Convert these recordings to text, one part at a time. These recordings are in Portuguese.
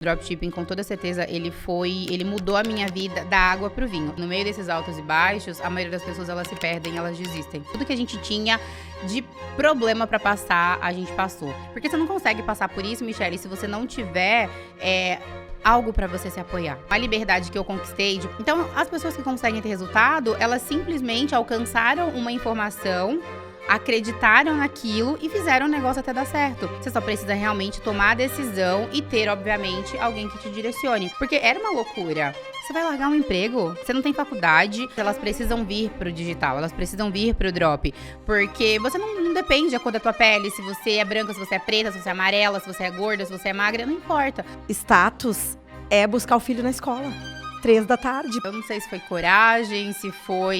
Dropshipping, com toda certeza, ele mudou a minha vida da água pro vinho. No meio desses altos e baixos, a maioria das pessoas, elas se perdem, elas desistem. Tudo que a gente tinha de problema pra passar, a gente passou. Porque você não consegue passar por isso, Michelle, se você não tiver algo pra você se apoiar. A liberdade que eu conquistei. Então, as pessoas que conseguem ter resultado, elas simplesmente alcançaram uma informação, acreditaram naquilo e fizeram o negócio até dar certo. Você só precisa realmente tomar a decisão e ter, obviamente, alguém que te direcione. Porque era uma loucura. Você vai largar um emprego, você não tem faculdade, elas precisam vir pro digital, elas precisam vir pro drop. Porque você não depende da cor da tua pele, se você é branca, se você é preta, se você é amarela, se você é gorda, se você é magra, não importa. Status é buscar o filho na escola. 3 da tarde. Eu não sei se foi coragem, se foi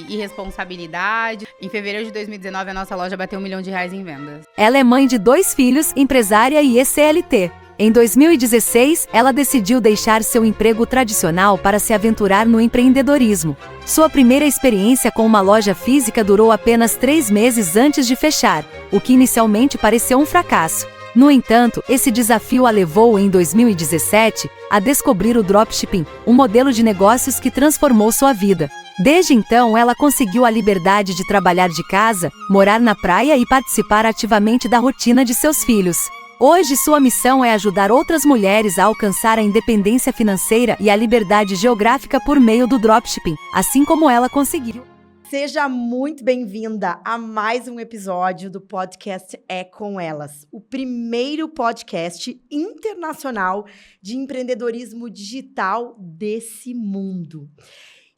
irresponsabilidade. Em fevereiro de 2019, a nossa loja bateu R$1 milhão em vendas. Ela é mãe de 2 filhos, empresária e ex-CLT. Em 2016, ela decidiu deixar seu emprego tradicional para se aventurar no empreendedorismo. Sua primeira experiência com uma loja física durou apenas 3 meses antes de fechar, o que inicialmente pareceu um fracasso. No entanto, esse desafio a levou, em 2017, a descobrir o dropshipping, um modelo de negócios que transformou sua vida. Desde então, ela conseguiu a liberdade de trabalhar de casa, morar na praia e participar ativamente da rotina de seus filhos. Hoje, sua missão é ajudar outras mulheres a alcançar a independência financeira e a liberdade geográfica por meio do dropshipping, assim como ela conseguiu. Seja muito bem-vinda a mais um episódio do podcast É Com Elas, o primeiro podcast internacional de empreendedorismo digital desse mundo.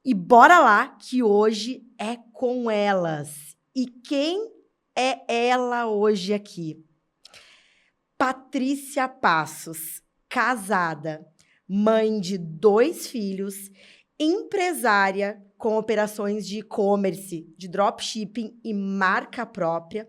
E bora lá, que hoje é com elas. E quem é ela hoje aqui? Patrícia Passos, casada, mãe de 2 filhos, empresária com operações de e-commerce, de dropshipping e marca própria,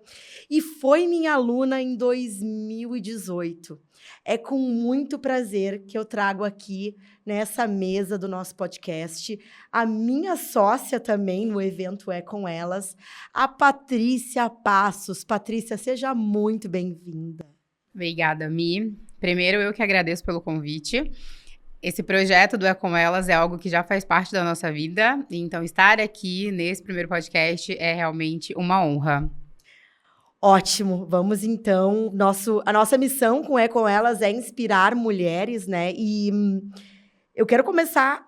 e foi minha aluna em 2018. É com muito prazer que eu trago aqui, nessa mesa do nosso podcast, a minha sócia também no evento É Com Elas, a Patrícia Passos. Patrícia, seja muito bem-vinda. Obrigada, Mi. Primeiro, eu que agradeço pelo convite. Esse projeto do É Com Elas é algo que já faz parte da nossa vida, então estar aqui nesse primeiro podcast é realmente uma honra. Ótimo, vamos então, a nossa missão com É Com Elas é inspirar mulheres, né, e eu quero começar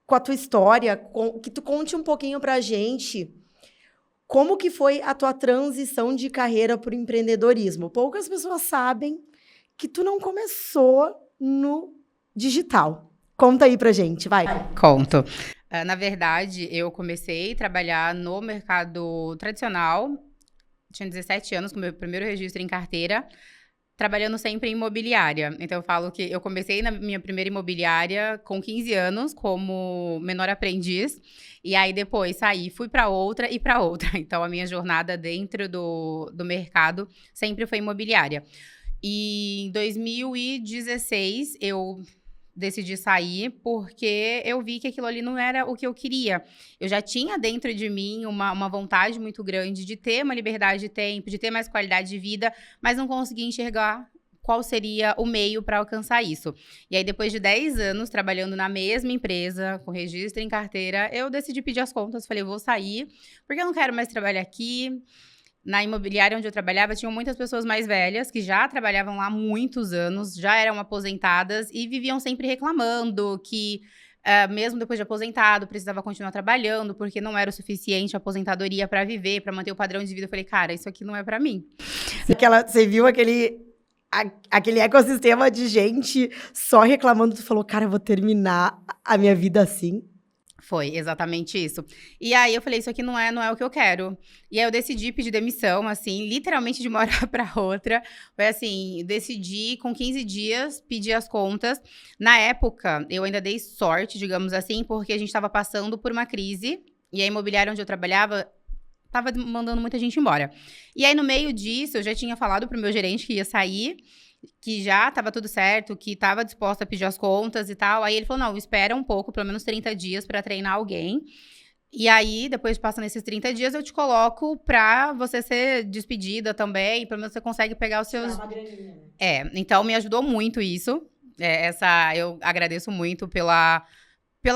com a tua história, que tu conte um pouquinho pra gente como que foi a tua transição de carreira para o empreendedorismo. Poucas pessoas sabem que tu não começou no digital. Conta aí pra gente, vai. Conto. Na verdade, eu comecei a trabalhar no mercado tradicional, tinha 17 anos, com o meu primeiro registro em carteira, trabalhando sempre em imobiliária. Então, eu falo que eu comecei na minha primeira imobiliária com 15 anos, como menor aprendiz, e aí depois saí, fui para outra e para outra. Então, a minha jornada dentro do mercado sempre foi imobiliária. E em 2016, eu decidi sair porque eu vi que aquilo ali não era o que eu queria. Eu já tinha dentro de mim uma vontade muito grande de ter uma liberdade de tempo, de ter mais qualidade de vida, mas não conseguia enxergar qual seria o meio para alcançar isso. E aí, depois de 10 anos trabalhando na mesma empresa, com registro em carteira, eu decidi pedir as contas. Falei, eu vou sair, porque eu não quero mais trabalhar aqui. Na imobiliária onde eu trabalhava, tinham muitas pessoas mais velhas que já trabalhavam lá há muitos anos, já eram aposentadas e viviam sempre reclamando que, mesmo depois de aposentado, precisava continuar trabalhando porque não era o suficiente a aposentadoria para viver, para manter o padrão de vida. Eu falei, cara, isso aqui não é para mim. Você viu aquele ecossistema de gente só reclamando, tu falou, cara, eu vou terminar a minha vida assim. Foi exatamente isso. E aí eu falei, isso aqui não é o que eu quero. E aí eu decidi pedir demissão, assim, literalmente de uma hora para outra. Foi assim, decidi com 15 dias pedir as contas. Na época, eu ainda dei sorte, digamos assim, porque a gente estava passando por uma crise. E a imobiliária onde eu trabalhava estava mandando muita gente embora. E aí, no meio disso, eu já tinha falado pro meu gerente que ia sair, que já estava tudo certo, que estava disposta a pedir as contas e tal. Aí ele falou, não, espera um pouco, pelo menos 30 dias para treinar alguém. E aí, depois de passar nesses 30 dias, eu te coloco pra você ser despedida também. Pelo menos você consegue pegar os seus... Uma graninha, né? Então me ajudou muito isso. Eu agradeço muito pela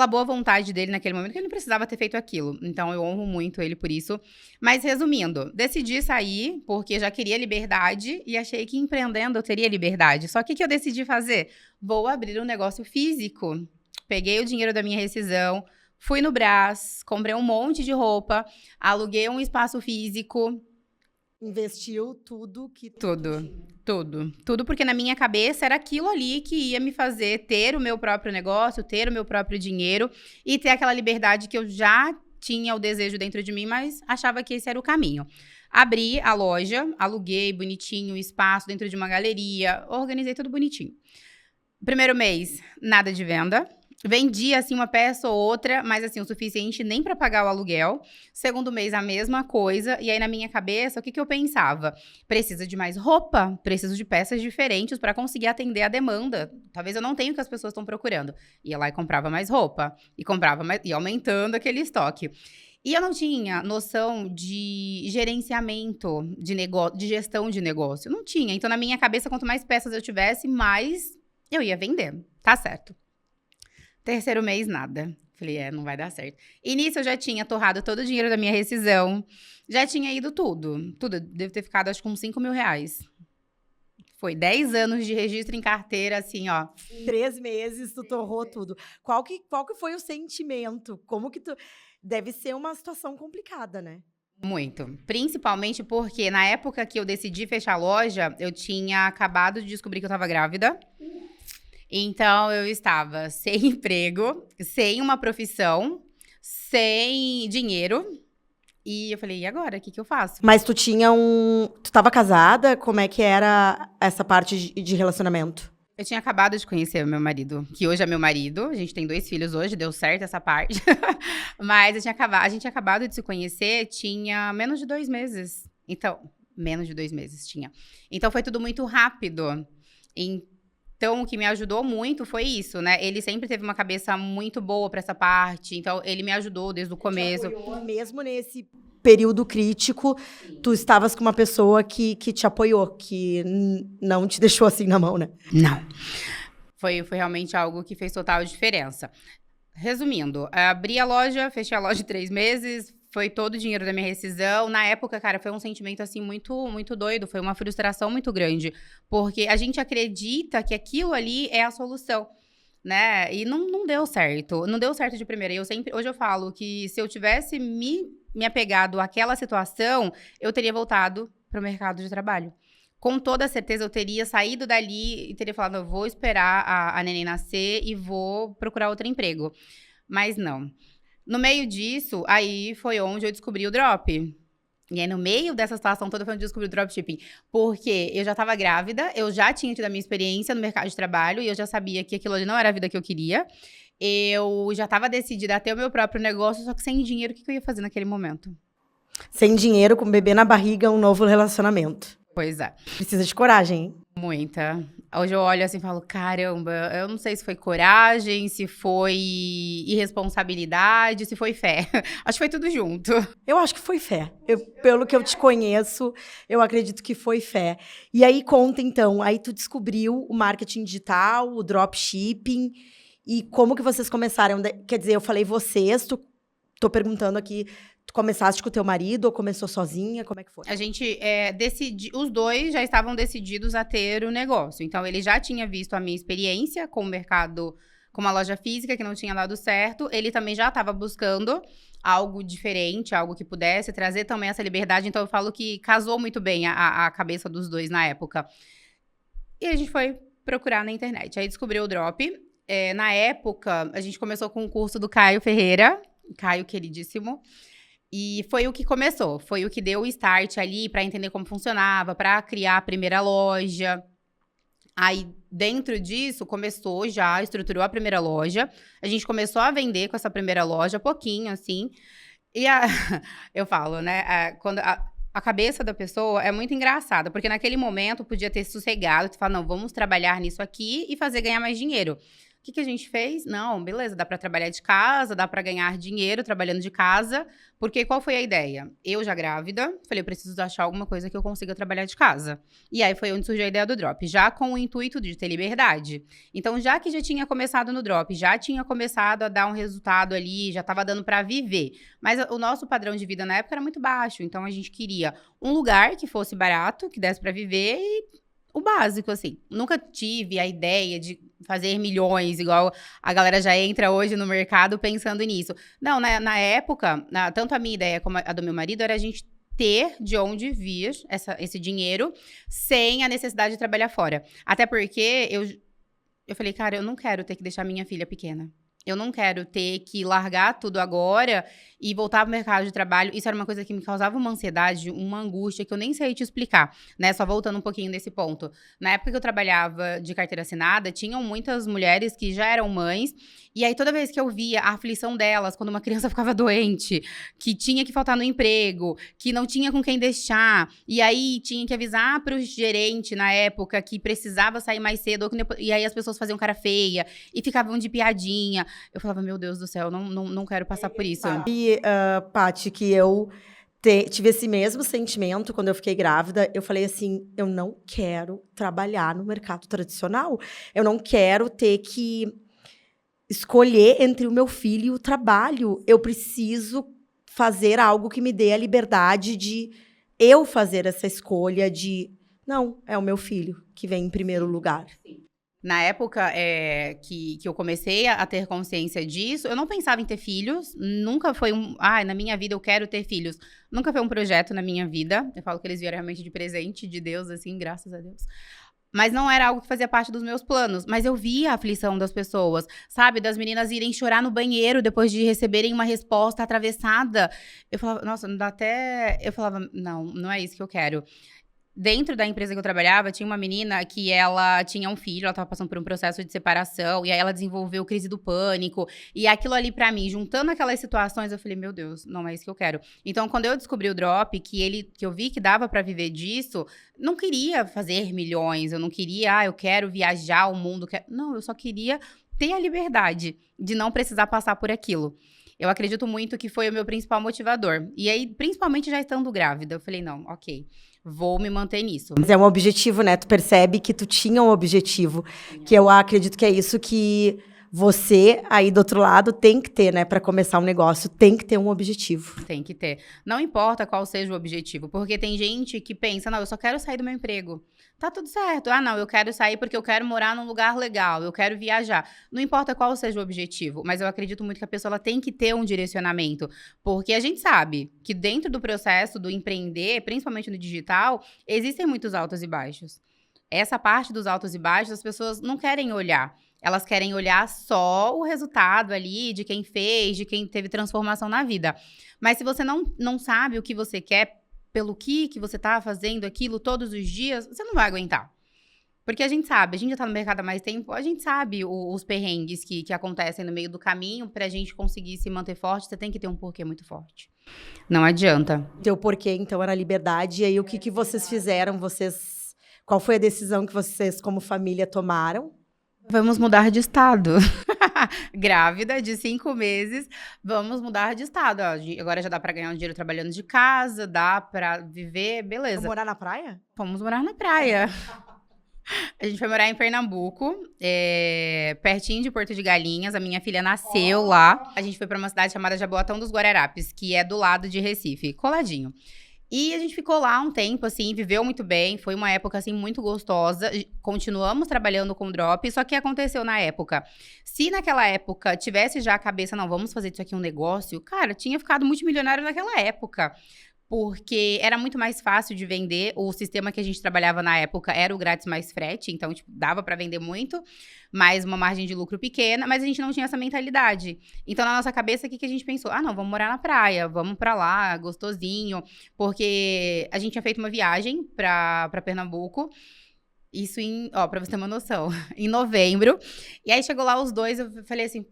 boa vontade dele naquele momento, que ele não precisava ter feito aquilo. Então, eu honro muito ele por isso. Mas, resumindo, decidi sair porque já queria liberdade e achei que empreendendo eu teria liberdade. Só que o que eu decidi fazer? Vou abrir um negócio físico. Peguei o dinheiro da minha rescisão, fui no Brás, comprei um monte de roupa, aluguei um espaço físico. Investiu tudo que... Tudo, porque na minha cabeça era aquilo ali que ia me fazer ter o meu próprio negócio, ter o meu próprio dinheiro e ter aquela liberdade que eu já tinha o desejo dentro de mim, mas achava que esse era o caminho. Abri a loja, aluguei bonitinho o espaço dentro de uma galeria, organizei tudo bonitinho. Primeiro mês, nada de venda. Vendi, assim, uma peça ou outra, mas, assim, o suficiente nem para pagar o aluguel. Segundo mês, a mesma coisa. E aí, na minha cabeça, o que eu pensava? Preciso de mais roupa, preciso de peças diferentes para conseguir atender a demanda. Talvez eu não tenha o que as pessoas estão procurando. Ia lá e comprava mais roupa. E comprava mais, e aumentando aquele estoque. E eu não tinha noção de gerenciamento de negócio, de gestão de negócio. Não tinha. Então, na minha cabeça, quanto mais peças eu tivesse, mais eu ia vender. Tá certo. Terceiro mês, nada. Falei, não vai dar certo. E nisso eu já tinha torrado todo o dinheiro da minha rescisão. Já tinha ido tudo. Tudo. Devo ter ficado, acho que uns 5 mil reais. Foi 10 anos de registro em carteira, assim, ó. 3 meses, tu torrou tudo. Qual que foi o sentimento? Como que tu... Deve ser uma situação complicada, né? Muito. Principalmente porque na época que eu decidi fechar a loja, eu tinha acabado de descobrir que eu tava grávida. Então, eu estava sem emprego, sem uma profissão, sem dinheiro. E eu falei, e agora? O que eu faço? Mas tu tinha Tu tava casada? Como é que era essa parte de relacionamento? Eu tinha acabado de conhecer o meu marido, que hoje é meu marido. A gente tem 2 filhos hoje, deu certo essa parte. Mas a gente tinha acabado de se conhecer, tinha menos de 2 meses. Então, menos de 2 meses tinha. Então, foi tudo muito rápido. Então, o que me ajudou muito foi isso, né? Ele sempre teve uma cabeça muito boa pra essa parte. Então, ele me ajudou desde o começo. Mesmo nesse período crítico, tu estavas com uma pessoa que te apoiou, que não te deixou assim na mão, né? Não. Foi realmente algo que fez total diferença. Resumindo, abri a loja, fechei a loja em 3 meses, foi todo o dinheiro da minha rescisão. Na época, cara, foi um sentimento, assim, muito, muito doido. Foi uma frustração muito grande. Porque a gente acredita que aquilo ali é a solução, né? E não deu certo. Não deu certo de primeira. Hoje eu falo que se eu tivesse me apegado àquela situação, eu teria voltado para o mercado de trabalho. Com toda certeza, eu teria saído dali e teria falado, eu vou esperar a neném nascer e vou procurar outro emprego. Mas não. No meio disso, aí foi onde eu descobri o drop. E aí, no meio dessa situação toda, foi onde eu descobri o dropshipping. Porque eu já estava grávida, eu já tinha tido a minha experiência no mercado de trabalho, e eu já sabia que aquilo ali não era a vida que eu queria. Eu já estava decidida a ter o meu próprio negócio, só que sem dinheiro, o que eu ia fazer naquele momento? Sem dinheiro, com bebê na barriga, um novo relacionamento. Pois é. Precisa de coragem, hein? Muita. Hoje eu olho assim e falo, caramba, eu não sei se foi coragem, se foi irresponsabilidade, se foi fé. Acho que foi tudo junto. Eu acho que foi fé. Pelo que eu te conheço, eu acredito que foi fé. E aí, conta então, aí tu descobriu o marketing digital, o dropshipping, e como que vocês começaram? Quer dizer, eu falei vocês, tô perguntando aqui, tu começaste com o teu marido ou começou sozinha? Como é que foi? A gente os dois já estavam decididos a ter o negócio. Então, ele já tinha visto a minha experiência com o mercado, com uma loja física que não tinha dado certo. Ele também já estava buscando algo diferente, algo que pudesse trazer também essa liberdade. Então, eu falo que casou muito bem a cabeça dos dois na época. E a gente foi procurar na internet. Aí, descobriu o Drop. Na época, a gente começou com o curso do Caio Ferreira. Caio, queridíssimo. E foi o que começou, foi o que deu o start ali para entender como funcionava, para criar a primeira loja. Aí, dentro disso, estruturou a primeira loja. A gente começou a vender com essa primeira loja, pouquinho, assim. E eu falo, né, quando a cabeça da pessoa é muito engraçada, porque naquele momento podia ter sossegado, tu fala, não, vamos trabalhar nisso aqui e fazer ganhar mais dinheiro. O que a gente fez? Não, beleza, dá para trabalhar de casa, dá para ganhar dinheiro trabalhando de casa. Porque qual foi a ideia? Eu já grávida, falei, eu preciso achar alguma coisa que eu consiga trabalhar de casa. E aí foi onde surgiu a ideia do Drop, já com o intuito de ter liberdade. Então, já que já tinha começado no Drop, já tinha começado a dar um resultado ali, já estava dando para viver. Mas o nosso padrão de vida na época era muito baixo, então a gente queria um lugar que fosse barato, que desse para viver e o básico, assim. Nunca tive a ideia de fazer milhões, igual a galera já entra hoje no mercado pensando nisso. Não, na época, tanto a minha ideia como a do meu marido, era a gente ter de onde vir esse dinheiro sem a necessidade de trabalhar fora. Até porque eu falei, cara, eu não quero ter que deixar minha filha pequena. Eu não quero ter que largar tudo agora e voltar pro mercado de trabalho. Isso era uma coisa que me causava uma ansiedade, uma angústia que eu nem sei te explicar, né? Só voltando um pouquinho nesse ponto. Na época que eu trabalhava de carteira assinada, tinham muitas mulheres que já eram mães. E aí, toda vez que eu via a aflição delas, quando uma criança ficava doente, que tinha que faltar no emprego, que não tinha com quem deixar, e aí tinha que avisar pro gerente, na época, que precisava sair mais cedo, e aí as pessoas faziam cara feia, e ficavam de piadinha. Eu falava, meu Deus do céu, não quero passar por isso. E, Paty, que eu tive esse mesmo sentimento quando eu fiquei grávida. Eu falei assim, eu não quero trabalhar no mercado tradicional. Eu não quero ter que escolher entre o meu filho e o trabalho. Eu preciso fazer algo que me dê a liberdade de eu fazer essa escolha de... Não, é o meu filho que vem em primeiro lugar. Na época que eu comecei a ter consciência disso, eu não pensava em ter filhos. Nunca foi na minha vida eu quero ter filhos. Nunca foi um projeto na minha vida. Eu falo que eles vieram realmente de presente de Deus, assim, graças a Deus. Mas não era algo que fazia parte dos meus planos. Mas eu via a aflição das pessoas, sabe? Das meninas irem chorar no banheiro depois de receberem uma resposta atravessada. Eu falava, nossa, não dá até... Eu falava, não é isso que eu quero. Dentro da empresa que eu trabalhava, tinha uma menina que ela tinha um filho, ela estava passando por um processo de separação, e aí ela desenvolveu crise do pânico, e aquilo ali pra mim, juntando aquelas situações, eu falei, meu Deus, não é isso que eu quero. Então, quando eu descobri o Drop, que eu vi que dava pra viver disso, não queria fazer milhões, eu não queria, eu quero viajar o mundo, não, eu só queria ter a liberdade de não precisar passar por aquilo. Eu acredito muito que foi o meu principal motivador. E aí, principalmente já estando grávida, eu falei, não, ok, vou me manter nisso. Mas é um objetivo, né? Tu percebe que tu tinha um objetivo, que eu acredito que é isso que você aí do outro lado tem que ter, né? Para começar um negócio, tem que ter um objetivo. Tem que ter. Não importa qual seja o objetivo, porque tem gente que pensa, não, eu só quero sair do meu emprego. Tá tudo certo. Ah, não, eu quero sair porque eu quero morar num lugar legal, eu quero viajar. Não importa qual seja o objetivo, mas eu acredito muito que a pessoa ela tem que ter um direcionamento, porque a gente sabe que dentro do processo do empreender, principalmente no digital, existem muitos altos e baixos. Essa parte dos altos e baixos, as pessoas não querem olhar. Elas querem olhar só o resultado ali de quem fez, de quem teve transformação na vida. Mas se você não sabe o que você quer, pelo que você tá fazendo aquilo todos os dias, você não vai aguentar. Porque a gente sabe, a gente já tá no mercado há mais tempo, a gente sabe os perrengues que acontecem no meio do caminho. Pra gente conseguir se manter forte, você tem que ter um porquê muito forte. Não adianta. Teu porquê, então, era a liberdade. E aí, o que vocês fizeram? Qual foi a decisão que vocês, como família, tomaram? Vamos mudar de estado. Grávida, de 5 meses, vamos mudar de estado. Ó, agora já dá pra ganhar um dinheiro trabalhando de casa, dá pra viver, beleza. Vamos morar na praia? Vamos morar na praia. A gente foi morar em Pernambuco, pertinho de Porto de Galinhas. A minha filha nasceu lá. A gente foi pra uma cidade chamada Jaboatão dos Guararapes, que é do lado de Recife, coladinho. E a gente ficou lá um tempo, assim, viveu muito bem. Foi uma época, assim, muito gostosa. Continuamos trabalhando com Drop, só que aconteceu na época. Se naquela época tivesse já a cabeça, não, vamos fazer disso aqui um negócio, cara, tinha ficado multimilionário naquela época. Porque era muito mais fácil de vender. O sistema que a gente trabalhava na época era o grátis mais frete, então, tipo, dava pra vender muito, mas uma margem de lucro pequena, mas a gente não tinha essa mentalidade. Então, na nossa cabeça, o que a gente pensou? Ah, não, vamos morar na praia, vamos pra lá, gostosinho, porque a gente tinha feito uma viagem pra Pernambuco, isso pra você ter uma noção, em novembro, e aí chegou lá os dois, eu falei assim,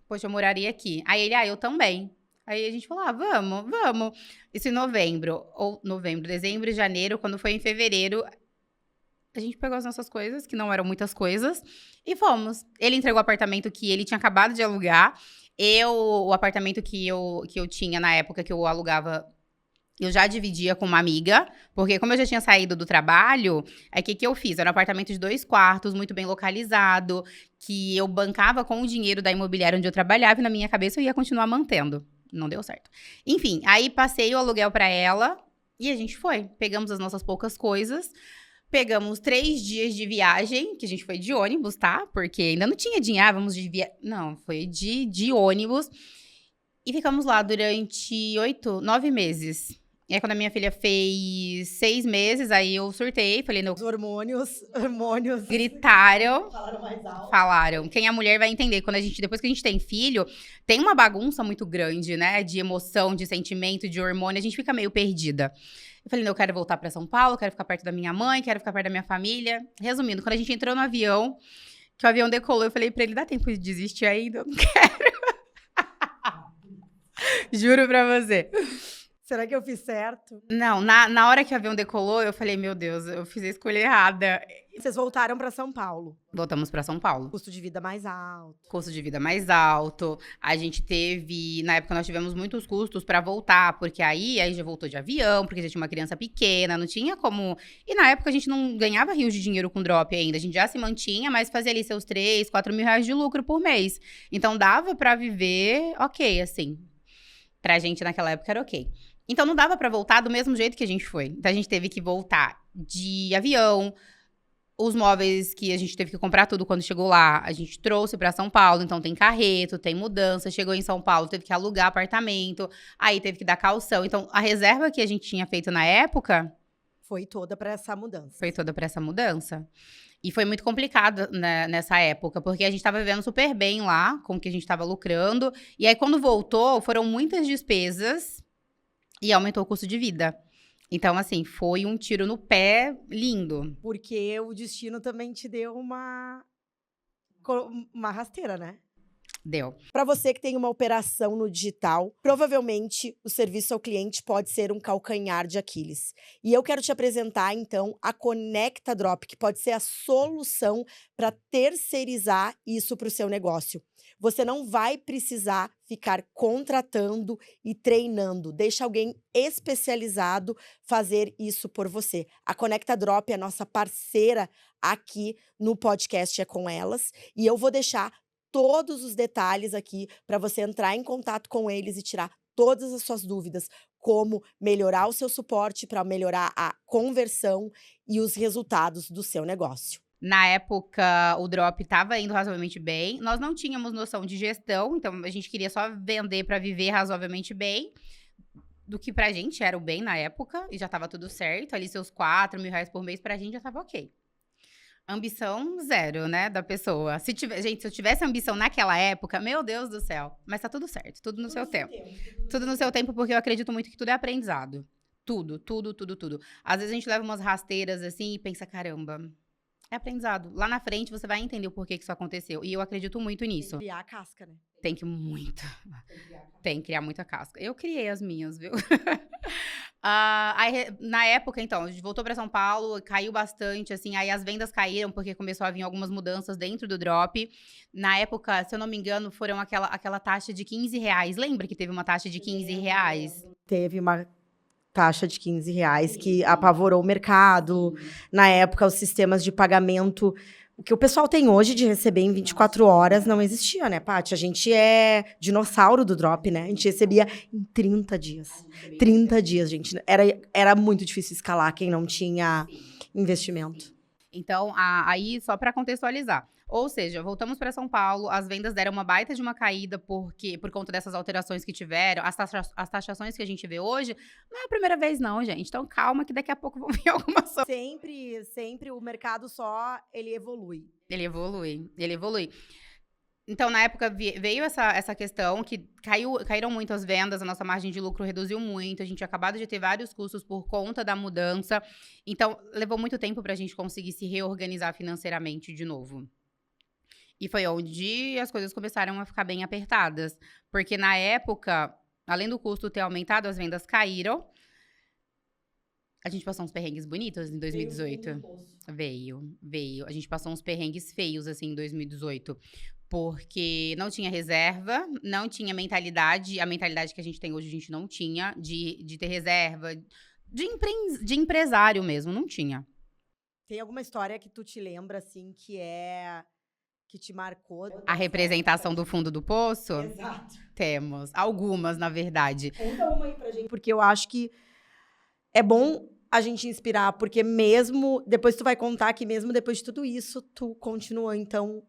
poxa, eu moraria aqui. Aí ele, eu também. Aí a gente falou, vamos. Isso em novembro, dezembro, janeiro, quando foi em fevereiro, A gente pegou as nossas coisas, que não eram muitas coisas, e fomos. Ele entregou o apartamento que ele tinha acabado de alugar. O apartamento que eu tinha na época que eu alugava, eu já dividia com uma amiga, porque como eu já tinha saído do trabalho, aí o que eu fiz? Era um apartamento de 2 quartos, muito bem localizado, que eu bancava com o dinheiro da imobiliária onde eu trabalhava e na minha cabeça eu ia continuar mantendo. Não deu certo. Enfim, aí passei o aluguel pra ela e a gente foi. Pegamos as nossas poucas coisas, pegamos 3 dias de viagem, que a gente foi de ônibus, tá? Porque ainda não tinha dinheiro, vamos de viagem. Não, foi de ônibus. E ficamos lá durante 9 meses. E aí, quando a minha filha fez 6 meses, aí eu surtei, falei, não. Os hormônios. Gritaram. Falaram mais alto. Falaram. Quem é mulher vai entender. Depois que a gente tem filho, tem uma bagunça muito grande, né? De emoção, de sentimento, de hormônio. A gente fica meio perdida. Eu falei, não, eu quero voltar pra São Paulo, quero ficar perto da minha mãe, quero ficar perto da minha família. Resumindo, quando a gente entrou no avião, que o avião decolou, eu falei pra ele, dá tempo de desistir ainda? Eu não quero. Juro pra você. Será que eu fiz certo? Não, na hora que o avião decolou, eu falei, meu Deus, eu fiz a escolha errada. Vocês voltaram pra São Paulo. Voltamos pra São Paulo. Custo de vida mais alto. Custo de vida mais alto. A gente teve, na época nós tivemos muitos custos pra voltar, porque aí já voltou de avião, porque já tinha uma criança pequena, não tinha como. E na época a gente não ganhava rios de dinheiro com drop ainda, a gente já se mantinha, mas fazia ali seus 3, 4 mil reais de lucro por mês. Então dava pra viver ok, assim. Pra gente naquela época era ok. Então não dava pra voltar do mesmo jeito que a gente foi. Então a gente teve que voltar de avião. Os móveis que a gente teve que comprar tudo quando chegou lá, a gente trouxe pra São Paulo. Então tem carreto, tem mudança. Chegou em São Paulo, teve que alugar apartamento. Aí teve que dar caução. Então a reserva que a gente tinha feito na época foi toda pra essa mudança. Foi toda pra essa mudança. E foi muito complicado, né, nessa época, porque a gente tava vivendo super bem lá, com o que a gente tava lucrando. E aí quando voltou, foram muitas despesas. E aumentou o custo de vida. Então, assim, foi um tiro no pé lindo. Porque o destino também te deu uma rasteira, né? Deu. Para você que tem uma operação no digital, provavelmente o serviço ao cliente pode ser um calcanhar de Aquiles. E eu quero te apresentar, então, a Conecta Drop, que pode ser a solução para terceirizar isso para o seu negócio. Você não vai precisar ficar contratando e treinando. Deixa alguém especializado fazer isso por você. A Conecta Drop é a nossa parceira aqui no podcast É Com Elas. E eu vou deixar todos os detalhes aqui para você entrar em contato com eles e tirar todas as suas dúvidas, como melhorar o seu suporte para melhorar a conversão e os resultados do seu negócio. Na época, o drop estava indo razoavelmente bem. Nós não tínhamos noção de gestão, então a gente queria só vender para viver razoavelmente bem. Do que pra gente era o bem na época, e já estava tudo certo. Ali seus 4 mil reais por mês pra gente já estava ok. Ambição zero, né, da pessoa. Se eu tivesse ambição naquela época, meu Deus do céu. Mas tá tudo certo, tudo no seu tempo. Tudo no seu tempo, porque eu acredito muito que tudo é aprendizado. Tudo. Às vezes a gente leva umas rasteiras assim e pensa, caramba, é aprendizado. Lá na frente você vai entender o porquê que isso aconteceu. E eu acredito muito nisso. Tem que criar a casca, né? Tem que muito. Tem que criar muita casca. Eu criei as minhas, viu? Aí, na época, então, a gente voltou para São Paulo, caiu bastante, assim, aí as vendas caíram, porque começou a vir algumas mudanças dentro do drop. Na época, se eu não me engano, foram aquela taxa de 15 reais. Lembra que teve uma taxa de 15 reais? Teve uma taxa de 15 reais que apavorou o mercado. Na época, os sistemas de pagamento... O que o pessoal tem hoje de receber em 24 horas não existia, né, Paty? A gente é dinossauro do drop, né? A gente recebia em 30 dias. 30 dias, gente. Era muito difícil escalar quem não tinha investimento. Então, aí, só para contextualizar. Ou seja, voltamos para São Paulo, as vendas deram uma baita de uma caída por conta dessas alterações que tiveram, as taxações que a gente vê hoje, não é a primeira vez não, gente. Então calma que daqui a pouco vão vir algumas... Sempre o mercado só, ele evolui. Ele evolui. Então, na época, veio essa questão que caíram muito as vendas, a nossa margem de lucro reduziu muito, a gente tinha acabado de ter vários custos por conta da mudança. Então, levou muito tempo para a gente conseguir se reorganizar financeiramente de novo. E foi onde as coisas começaram a ficar bem apertadas. Porque na época, além do custo ter aumentado, as vendas caíram. A gente passou uns perrengues bonitos em 2018. Veio. A gente passou uns perrengues feios, assim, em 2018. Porque não tinha reserva, não tinha mentalidade. A mentalidade que a gente tem hoje, a gente não tinha. De ter reserva, de empresário mesmo, não tinha. Tem alguma história que tu te lembra, assim, que te marcou? A representação do fundo do poço? Exato. Temos. Algumas, na verdade. Conta uma aí pra gente. Porque eu acho que é bom a gente inspirar, porque mesmo... Depois tu vai contar que mesmo depois de tudo isso, tu continua. Então,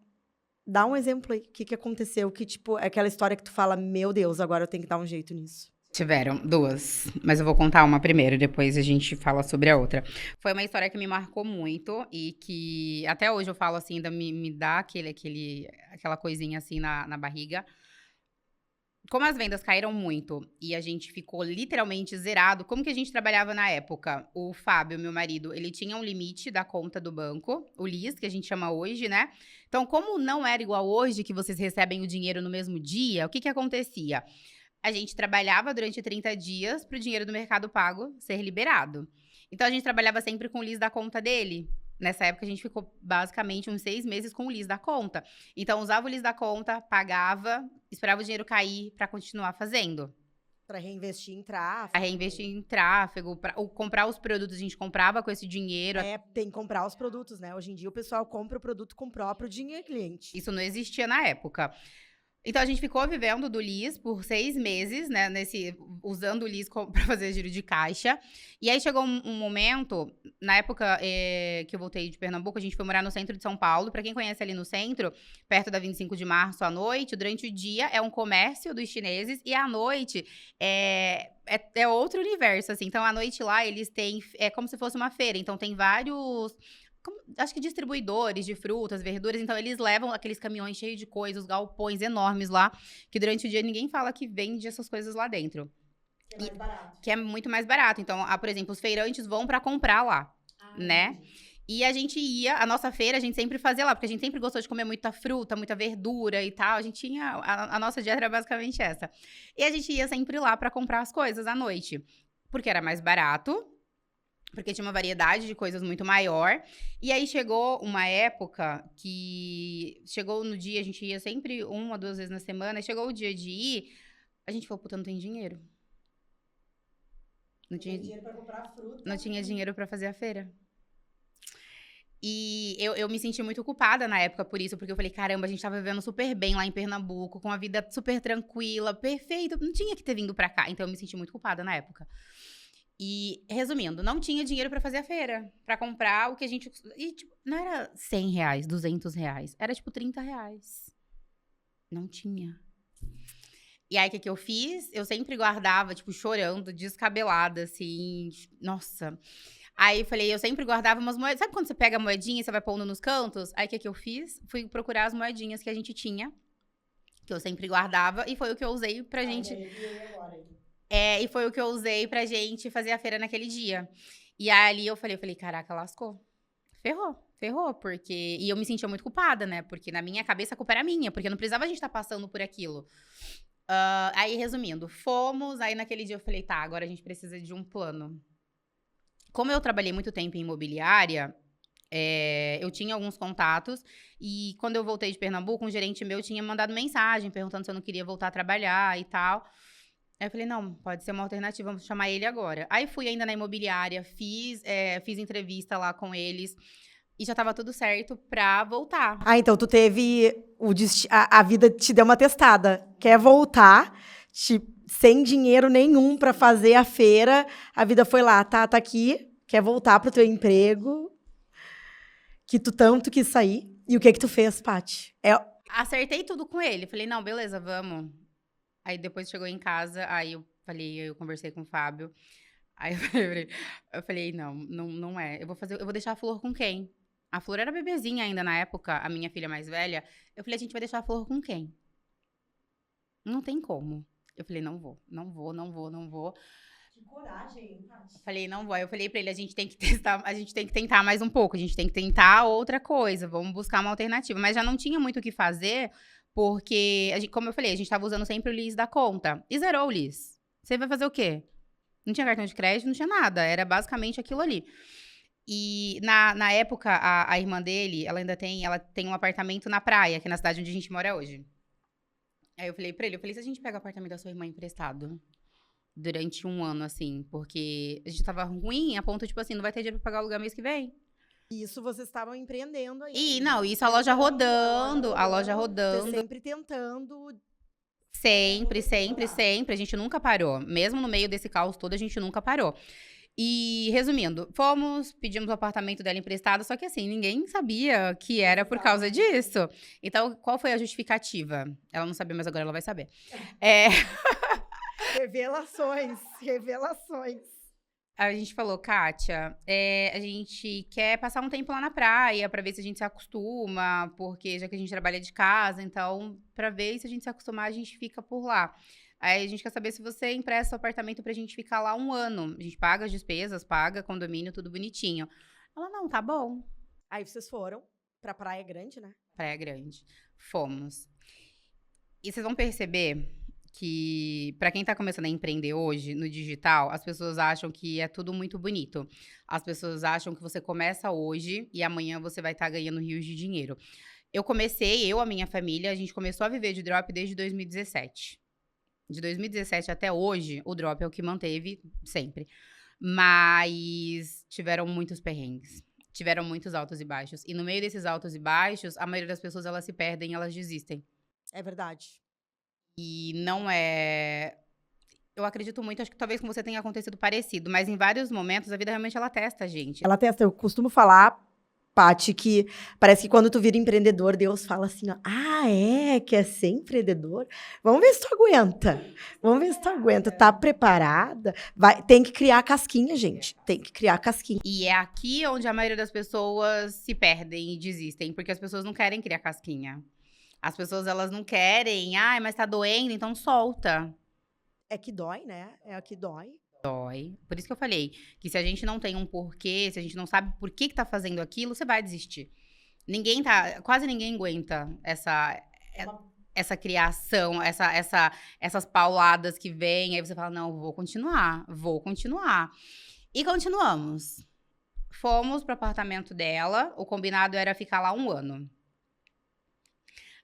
dá um exemplo aí. O que aconteceu? Que, tipo, é aquela história que tu fala, meu Deus, agora eu tenho que dar um jeito nisso. Tiveram 2, mas eu vou contar uma primeiro, depois a gente fala sobre a outra. Foi uma história que me marcou muito e que até hoje eu falo assim, ainda me dá aquela coisinha assim na barriga. Como as vendas caíram muito e a gente ficou literalmente zerado, como que a gente trabalhava na época? O Fábio, meu marido, ele tinha um limite da conta do banco, o LIS, que a gente chama hoje, né? Então, como não era igual hoje, que vocês recebem o dinheiro no mesmo dia, o que acontecia? A gente trabalhava durante 30 dias para o dinheiro do Mercado Pago ser liberado. Então, a gente trabalhava sempre com o LIS da conta dele. Nessa época, a gente ficou basicamente uns 6 meses com o LIS da conta. Então, usava o LIS da conta, pagava, esperava o dinheiro cair para continuar fazendo. Para reinvestir em tráfego. Para reinvestir em tráfego, para comprar os produtos, a gente comprava com esse dinheiro. Tem que comprar os produtos, né? Hoje em dia, o pessoal compra o produto com o próprio dinheiro cliente. Isso não existia na época. Então, a gente ficou vivendo do LIS por 6 meses, né, usando o LIS para fazer giro de caixa. E aí, chegou um momento, na época que eu voltei de Pernambuco, a gente foi morar no centro de São Paulo. Para quem conhece ali no centro, perto da 25 de março à noite, durante o dia é um comércio dos chineses e à noite é outro universo, assim. Então, à noite lá, eles têm, é como se fosse uma feira. Então, tem vários... acho que distribuidores de frutas, verduras, então eles levam aqueles caminhões cheios de coisas, galpões enormes lá, que durante o dia ninguém fala que vende essas coisas lá dentro. Que é mais barato. Que é muito mais barato. Então, por exemplo, os feirantes vão pra comprar lá, né? E a gente a nossa feira a gente sempre fazia lá, porque a gente sempre gostou de comer muita fruta, muita verdura e tal. A gente tinha, a nossa dieta era basicamente essa. E a gente ia sempre lá pra comprar as coisas à noite, porque era mais barato, porque tinha uma variedade de coisas muito maior. E aí, chegou uma época que... Chegou no dia, a gente ia sempre 1 ou 2 vezes na semana. Chegou o dia de ir, a gente falou, puta, não tem dinheiro. Não tinha dinheiro pra comprar fruta. Não tinha dinheiro pra fazer a feira. E eu me senti muito culpada na época por isso, porque eu falei, caramba, a gente tava vivendo super bem lá em Pernambuco, com a vida super tranquila, perfeito, não tinha que ter vindo pra cá. Então, eu me senti muito culpada na época. E, resumindo, não tinha dinheiro pra fazer a feira, pra comprar o que a gente... E, tipo, não era R$100, R$200, era, tipo, R$30. Não tinha. E aí, o que eu fiz? Eu sempre guardava, tipo, chorando, descabelada, assim, nossa. Aí, eu sempre guardava umas moedas. Sabe quando você pega a moedinha e você vai pondo nos cantos? Aí, o que eu fiz? Fui procurar as moedinhas que a gente tinha, que eu sempre guardava, e foi o que eu usei pra gente... e foi o que eu usei pra gente fazer a feira naquele dia. E ali eu falei, caraca, lascou. Ferrou, porque... E eu me sentia muito culpada, né? Porque na minha cabeça a culpa era minha, porque não precisava a gente estar passando por aquilo. Aí, resumindo, fomos, aí naquele dia eu falei, tá, agora a gente precisa de um plano. Como eu trabalhei muito tempo em imobiliária, eu tinha alguns contatos, e quando eu voltei de Pernambuco, um gerente meu tinha mandado mensagem, perguntando se eu não queria voltar a trabalhar e tal. Aí eu falei, não, pode ser uma alternativa, vamos chamar ele agora. Aí fui ainda na imobiliária, fiz entrevista lá com eles, e já tava tudo certo pra voltar. Ah, então tu teve a vida te deu uma testada. Quer voltar, sem dinheiro nenhum pra fazer a feira, a vida foi lá, tá aqui, quer voltar pro teu emprego, que tu tanto quis sair. E o que tu fez, Paty? Acertei tudo com ele, falei, não, beleza, vamos. Aí depois chegou em casa, aí eu conversei com o Fábio. Aí eu falei, não é. Eu vou deixar a Flor com quem? A Flor era bebezinha ainda na época, a minha filha mais velha. Eu falei, a gente vai deixar a Flor com quem? Não tem como. Eu falei, não vou. Que coragem, hein, Paty? Falei, não vou. Aí eu falei pra ele, a gente tem que tentar mais um pouco, a gente tem que tentar outra coisa, vamos buscar uma alternativa. Mas já não tinha muito o que fazer, porque, como eu falei, a gente tava usando sempre o LIS da conta. E zerou o LIS. Você vai fazer o quê? Não tinha cartão de crédito, não tinha nada. Era basicamente aquilo ali. E na época, a irmã dele, ela tem um apartamento na praia, aqui na cidade onde a gente mora hoje. Aí eu falei pra ele, se a gente pega o apartamento da sua irmã emprestado durante um ano, assim, porque a gente tava ruim a ponto, tipo assim, não vai ter dinheiro pra pagar o aluguel mês que vem. Isso vocês estavam empreendendo aí. E, não, isso a loja rodando. Você sempre tentando. Sempre. A gente nunca parou. Mesmo no meio desse caos todo, a gente nunca parou. E, resumindo, pedimos o apartamento dela emprestado, só que assim, ninguém sabia que era por causa disso. Então, qual foi a justificativa? Ela não sabia, mas agora ela vai saber. Revelações. A gente falou, Kátia, a gente quer passar um tempo lá na praia pra ver se a gente se acostuma, porque já que a gente trabalha de casa, então, pra ver se a gente se acostumar, a gente fica por lá. Aí a gente quer saber se você empresta o apartamento pra gente ficar lá um ano. A gente paga as despesas, paga condomínio, tudo bonitinho. Ela, não, tá bom. Aí vocês foram pra Praia Grande, né? Praia Grande. Fomos. E vocês vão perceber que, pra quem tá começando a empreender hoje, no digital, as pessoas acham que é tudo muito bonito. As pessoas acham que você começa hoje e amanhã você vai estar ganhando rios de dinheiro. A minha família, a gente começou a viver de drop desde 2017. De 2017 até hoje, o drop é o que manteve sempre. Mas tiveram muitos perrengues. Tiveram muitos altos e baixos. E no meio desses altos e baixos, a maioria das pessoas, elas se perdem, elas desistem. É verdade. E não é... Eu acredito muito, acho que talvez com você tenha acontecido parecido. Mas em vários momentos, a vida realmente, ela testa a gente. Ela testa. Eu costumo falar, Paty, que parece que quando tu vira empreendedor, Deus fala assim, ó, quer ser empreendedor? Vamos ver se tu aguenta. Tá preparada? Tem que criar casquinha, gente. Tem que criar casquinha. E é aqui onde a maioria das pessoas se perdem e desistem, porque as pessoas não querem criar casquinha. As pessoas, elas não querem, mas tá doendo, então solta. É que dói, né? É que dói. Dói. Por isso que eu falei que se a gente não tem um porquê, se a gente não sabe por que tá fazendo aquilo, você vai desistir. Quase ninguém aguenta essa criação, essas pauladas que vêm, aí você fala, não, vou continuar. E continuamos. Fomos pro apartamento dela, o combinado era ficar lá um ano.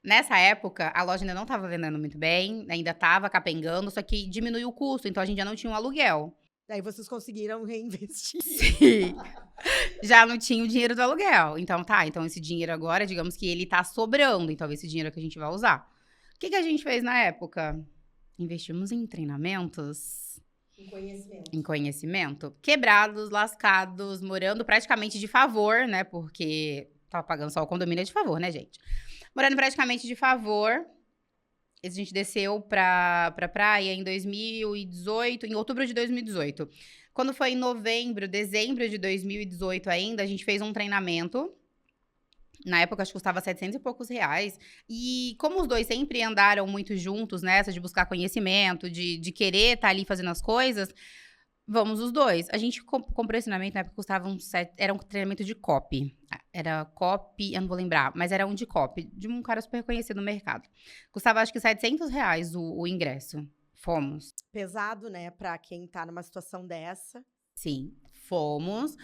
Nessa época, a loja ainda não estava vendendo muito bem, ainda estava capengando, só que diminuiu o custo, então a gente já não tinha um aluguel. Daí vocês conseguiram reinvestir. Sim. Já não tinha o dinheiro do aluguel. Então esse dinheiro agora, digamos que ele tá sobrando, então esse dinheiro que a gente vai usar. O que a gente fez na época? Investimos em treinamentos. Em conhecimento. Quebrados, lascados, morando praticamente de favor, né? Porque tava pagando só o condomínio de favor, né, gente? Morando praticamente de favor. A gente desceu pra praia em 2018, em outubro de 2018. Quando foi em dezembro de 2018 ainda, a gente fez um treinamento. Na época, acho que custava 700 e poucos reais. E como os dois sempre andaram muito juntos nessa, de buscar conhecimento, de querer estar ali fazendo as coisas, vamos os dois. A gente comprou esse treinamento, na época custava era um treinamento de copy. Era copy, eu não vou lembrar, mas era um de copy, de um cara super conhecido no mercado. Custava, acho que 700 reais o ingresso. Fomos. Pesado, né, pra quem tá numa situação dessa. Sim, fomos.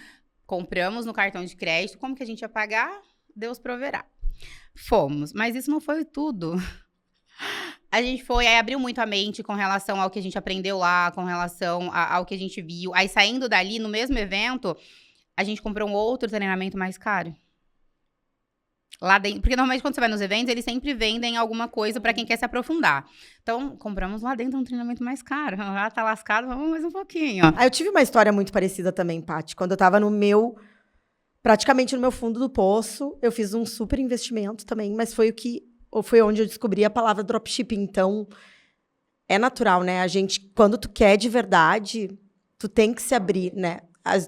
Compramos no cartão de crédito. Como que a gente ia pagar? Deus proverá. Fomos, mas isso não foi tudo. A gente foi, aí abriu muito a mente com relação ao que a gente aprendeu lá, com relação ao que a gente viu. Aí saindo dali, no mesmo evento, a gente comprou um outro treinamento mais caro. Lá dentro, porque normalmente quando você vai nos eventos, eles sempre vendem alguma coisa pra quem quer se aprofundar. Então, compramos lá dentro um treinamento mais caro. Já tá lascado, vamos mais um pouquinho. Eu tive uma história muito parecida também, Paty. Quando eu tava praticamente no meu fundo do poço, eu fiz um super investimento também, mas foi onde eu descobri a palavra dropshipping. Então, é natural, né? Quando tu quer de verdade, tu tem que se abrir, né?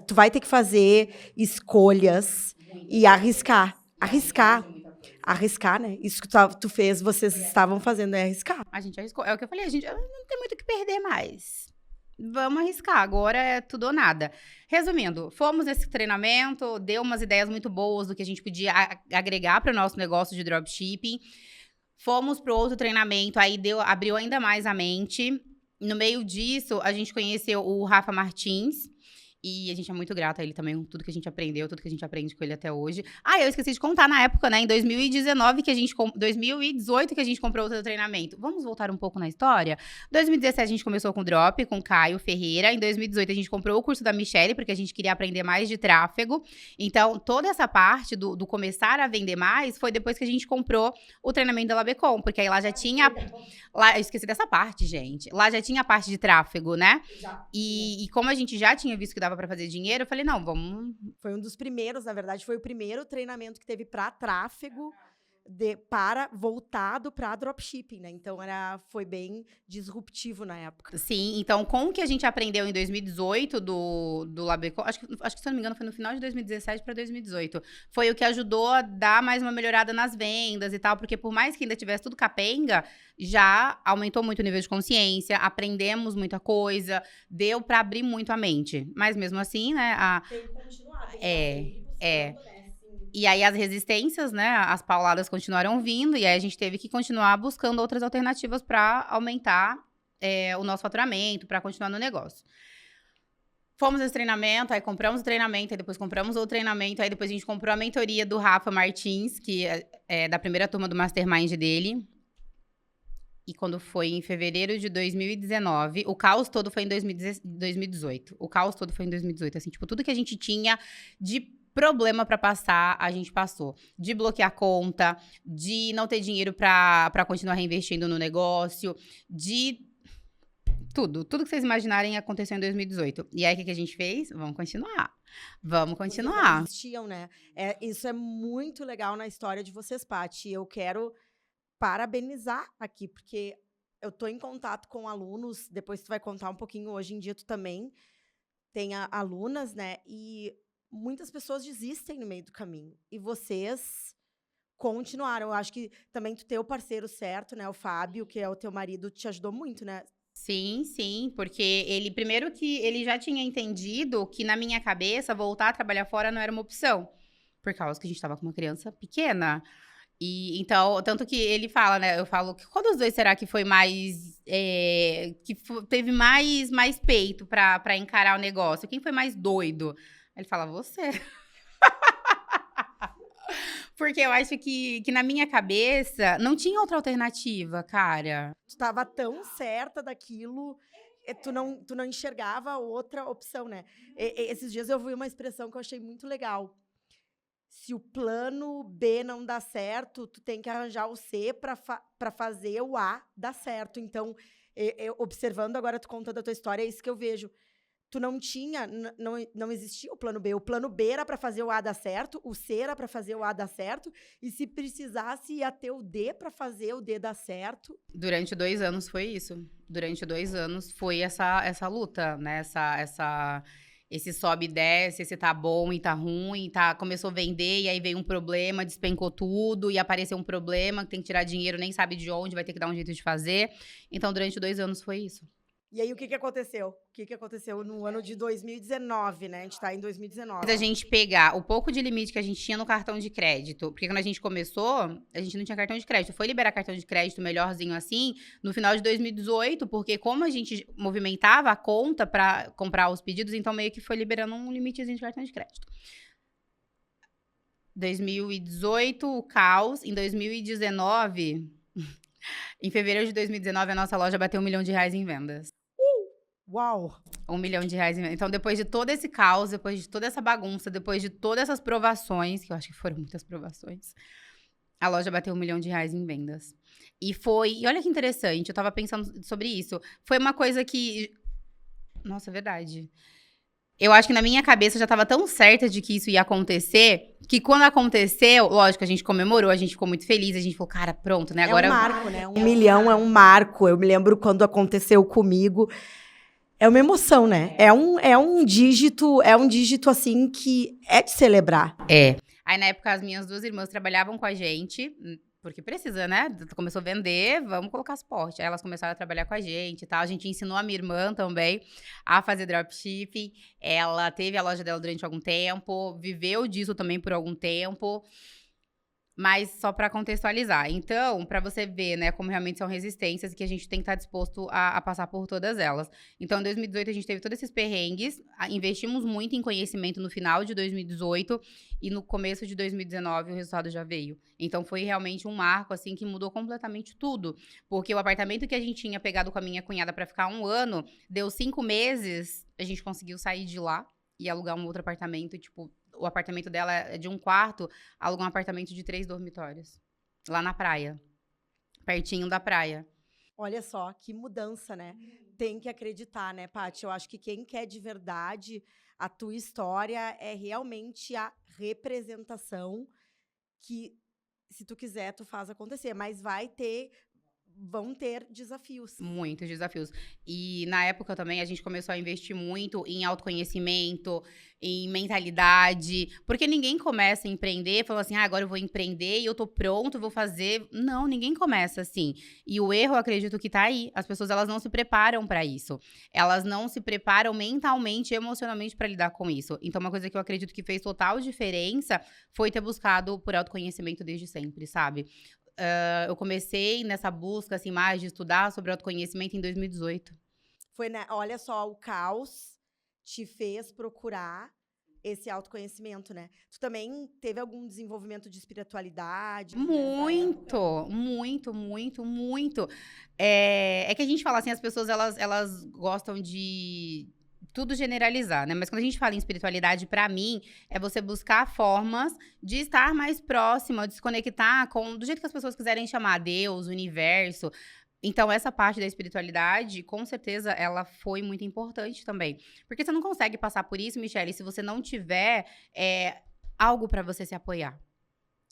Tu vai ter que fazer escolhas e arriscar, né? Isso que tu fez, vocês estavam fazendo, é arriscar. A gente arriscou. É o que eu falei, a gente não tem muito o que perder mais. Vamos arriscar, agora é tudo ou nada. Resumindo, fomos nesse treinamento, deu umas ideias muito boas do que a gente podia agregar para o nosso negócio de dropshipping. Fomos para outro treinamento, aí abriu ainda mais a mente. No meio disso, a gente conheceu o Rafa Martins. E a gente é muito grata a ele também, tudo que a gente aprendeu, tudo que a gente aprende com ele até hoje. Ah, eu esqueci de contar na época, né? Em 2018 que a gente comprou o seu treinamento. Vamos voltar um pouco na história? Em 2017 a gente começou com o Drop, com o Caio Ferreira. Em 2018 a gente comprou o curso da Michelle, porque a gente queria aprender mais de tráfego. Então, toda essa parte do começar a vender mais foi depois que a gente comprou o treinamento da Labecom, porque aí lá já tinha... Lá, eu esqueci dessa parte, gente. Lá já tinha a parte de tráfego, né? E como a gente já tinha visto que dava pra fazer dinheiro, eu falei, não, vamos... Foi um dos primeiros, na verdade, foi o primeiro treinamento que teve para tráfego voltado para dropshipping, né? Então, foi bem disruptivo na época. Sim, então com o que a gente aprendeu em 2018 do Labecom, acho que, se não me engano, foi no final de 2017 para 2018, foi o que ajudou a dar mais uma melhorada nas vendas e tal, porque por mais que ainda tivesse tudo capenga, já aumentou muito o nível de consciência, aprendemos muita coisa, deu para abrir muito a mente. Mas mesmo assim, né? Tem que continuar, tem que né? E aí as resistências, né, as pauladas continuaram vindo, e aí a gente teve que continuar buscando outras alternativas para aumentar o nosso faturamento, para continuar no negócio. Fomos nesse treinamento, aí compramos o treinamento, aí depois compramos outro treinamento, aí depois a gente comprou a mentoria do Rafa Martins, que é da primeira turma do Mastermind dele. E quando foi em fevereiro de 2019, o caos todo foi em 2018. O caos todo foi em 2018, assim, tipo, tudo que a gente tinha de problema pra passar, a gente passou. De bloquear conta, de não ter dinheiro pra continuar reinvestindo no negócio, de tudo que vocês imaginarem aconteceu em 2018. E aí, o que a gente fez? Vamos continuar. Vamos continuar. Vocês existiam, né? Isso é muito legal na história de vocês, Paty. Eu quero parabenizar aqui, porque eu tô em contato com alunos, depois tu vai contar um pouquinho, hoje em dia tu também tem alunas, né? E muitas pessoas desistem no meio do caminho. E vocês continuaram. Eu acho que também tu ter o parceiro certo, né? O Fábio, que é o teu marido, te ajudou muito, né? Sim, porque ele, primeiro que ele já tinha entendido que na minha cabeça, voltar a trabalhar fora não era uma opção. Por causa que a gente tava com uma criança pequena. E então, tanto que ele fala, né? Eu falo, qual dos dois será que foi mais... teve mais peito pra encarar o negócio? Quem foi mais doido? Ele fala, você. Porque eu acho que na minha cabeça não tinha outra alternativa, cara. Tu tava tão certa daquilo, tu não enxergava outra opção, né? Esses dias eu vi uma expressão que eu achei muito legal. Se o plano B não dá certo, tu tem que arranjar o C para fazer o A dar certo. Então, observando agora tu contando a tua história, é isso que eu vejo. Tu não existia o plano B. O plano B era para fazer o A dar certo, o C era para fazer o A dar certo, e se precisasse ia ter o D para fazer o D dar certo. Durante 2 anos foi isso. Durante 2 anos foi essa luta, né? Esse sobe e desce, esse tá bom e tá ruim, começou a vender e aí veio um problema, despencou tudo e apareceu um problema, tem que tirar dinheiro, nem sabe de onde, vai ter que dar um jeito de fazer. Então, durante 2 anos foi isso. E aí, o que aconteceu? O que aconteceu no ano de 2019, né? A gente tá em 2019. A gente pegar o pouco de limite que a gente tinha no cartão de crédito, porque quando a gente começou, a gente não tinha cartão de crédito. Foi liberar cartão de crédito melhorzinho assim no final de 2018, porque como a gente movimentava a conta para comprar os pedidos, então meio que foi liberando um limitezinho de cartão de crédito. 2018, o caos. Em 2019, em fevereiro de 2019, a nossa loja bateu R$1 milhão em vendas. Uau! R$1 milhão em vendas. Então, depois de todo esse caos, depois de toda essa bagunça, depois de todas essas provações, que eu acho que foram muitas provações, a loja bateu R$1 milhão em vendas. E olha que interessante, eu tava pensando sobre isso. Foi uma coisa que... Nossa, é verdade. Eu acho que na minha cabeça eu já tava tão certa de que isso ia acontecer, que quando aconteceu, lógico, a gente comemorou, a gente ficou muito feliz, a gente falou, cara, pronto, né? Agora... É um marco, né? 1 milhão é um marco. Eu me lembro quando aconteceu comigo. É uma emoção, né? É um dígito assim que é de celebrar. É. Aí na época as minhas 2 irmãs trabalhavam com a gente, porque precisa, né? Começou a vender, vamos colocar suporte. Aí elas começaram a trabalhar com a gente e tal. A gente ensinou a minha irmã também a fazer dropshipping. Ela teve a loja dela durante algum tempo, viveu disso também por algum tempo. Mas só para contextualizar. Então, para você ver, né, como realmente são resistências e que a gente tem que estar disposto a passar por todas elas. Então, em 2018, a gente teve todos esses perrengues, investimos muito em conhecimento no final de 2018 e no começo de 2019 o resultado já veio. Então, foi realmente um marco, assim, que mudou completamente tudo. Porque o apartamento que a gente tinha pegado com a minha cunhada para ficar 1 ano, deu 5 meses, a gente conseguiu sair de lá e alugar um outro apartamento, tipo, o apartamento dela é de 1 quarto, alugou um apartamento de 3 dormitórios. Lá na praia. Pertinho da praia. Olha só, que mudança, né? Tem que acreditar, né, Paty? Eu acho que quem quer de verdade a tua história é realmente a representação que, se tu quiser, tu faz acontecer. Mas vão ter desafios. Muitos desafios. E na época também a gente começou a investir muito em autoconhecimento, em mentalidade. Porque ninguém começa a empreender falando assim, agora eu vou empreender e eu tô pronto, vou fazer. Não, ninguém começa assim. E o erro, eu acredito que tá aí. As pessoas, elas não se preparam para isso. Elas não se preparam mentalmente e emocionalmente para lidar com isso. Então, uma coisa que eu acredito que fez total diferença foi ter buscado por autoconhecimento desde sempre, sabe? Eu comecei nessa busca, assim, mais de estudar sobre autoconhecimento em 2018. Olha só, o caos te fez procurar esse autoconhecimento, né? Tu também teve algum desenvolvimento de espiritualidade? Muito, muito, muito, muito. É que a gente fala assim, as pessoas, elas gostam de tudo generalizar, né? Mas quando a gente fala em espiritualidade, pra mim, é você buscar formas de estar mais próxima, de se conectar com, do jeito que as pessoas quiserem chamar, Deus, universo. Então, essa parte da espiritualidade, com certeza, ela foi muito importante também. Porque você não consegue passar por isso, Michele, se você não tiver algo pra você se apoiar.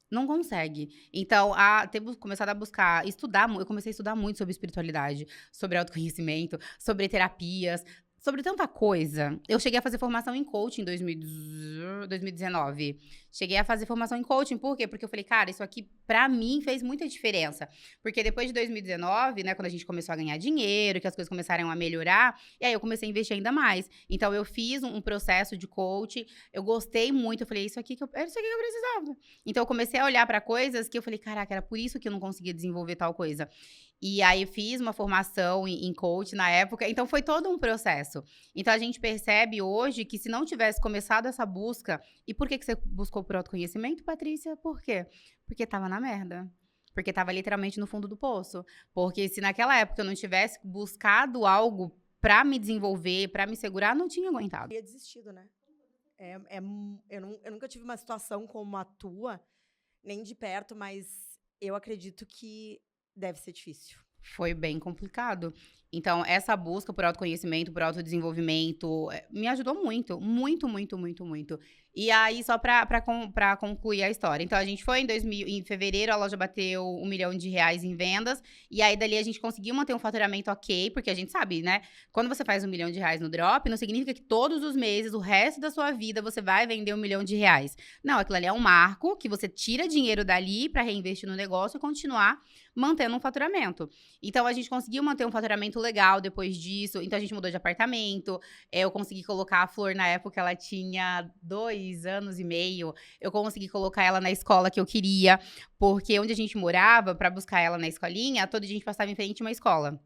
Não consegue. Então, temos começado a buscar, eu comecei a estudar muito sobre espiritualidade, sobre autoconhecimento, sobre terapias, sobre tanta coisa. Eu cheguei a fazer formação em coaching em 2019. Cheguei a fazer formação em coaching, por quê? Porque eu falei, cara, isso aqui pra mim fez muita diferença. Porque depois de 2019, né, quando a gente começou a ganhar dinheiro, que as coisas começaram a melhorar, e aí eu comecei a investir ainda mais. Então, eu fiz um processo de coaching, eu gostei muito, eu falei, era isso aqui que eu precisava. Então, eu comecei a olhar pra coisas que eu falei, caraca, era por isso que eu não conseguia desenvolver tal coisa. E aí, eu fiz uma formação em coach na época. Então, foi todo um processo. Então, a gente percebe hoje que se não tivesse começado essa busca... E por que você buscou por autoconhecimento, Patrícia? Por quê? Porque tava na merda. Porque tava literalmente no fundo do poço. Porque se naquela época eu não tivesse buscado algo pra me desenvolver, pra me segurar, não tinha aguentado. Eu teria desistido, né? Eu nunca tive uma situação como a tua, nem de perto, mas eu acredito que deve ser difícil. Foi bem complicado. Então, essa busca por autoconhecimento, por autodesenvolvimento, me ajudou muito. Muito, muito, muito, muito. E aí, só pra concluir a história. Então, a gente foi em fevereiro, a loja bateu R$1 milhão em vendas. E aí, dali, a gente conseguiu manter um faturamento ok, porque a gente sabe, né? Quando você faz R$1 milhão no drop, não significa que todos os meses, o resto da sua vida, você vai vender R$1 milhão. Não, aquilo ali é um marco que você tira dinheiro dali pra reinvestir no negócio e continuar mantendo um faturamento. Então, a gente conseguiu manter um faturamento legal depois disso. Então, a gente mudou de apartamento. Eu consegui colocar a Flor, na época, ela tinha 2 anos e meio. Eu consegui colocar ela na escola que eu queria. Porque onde a gente morava, pra buscar ela na escolinha, todo dia a gente passava em frente a uma escola.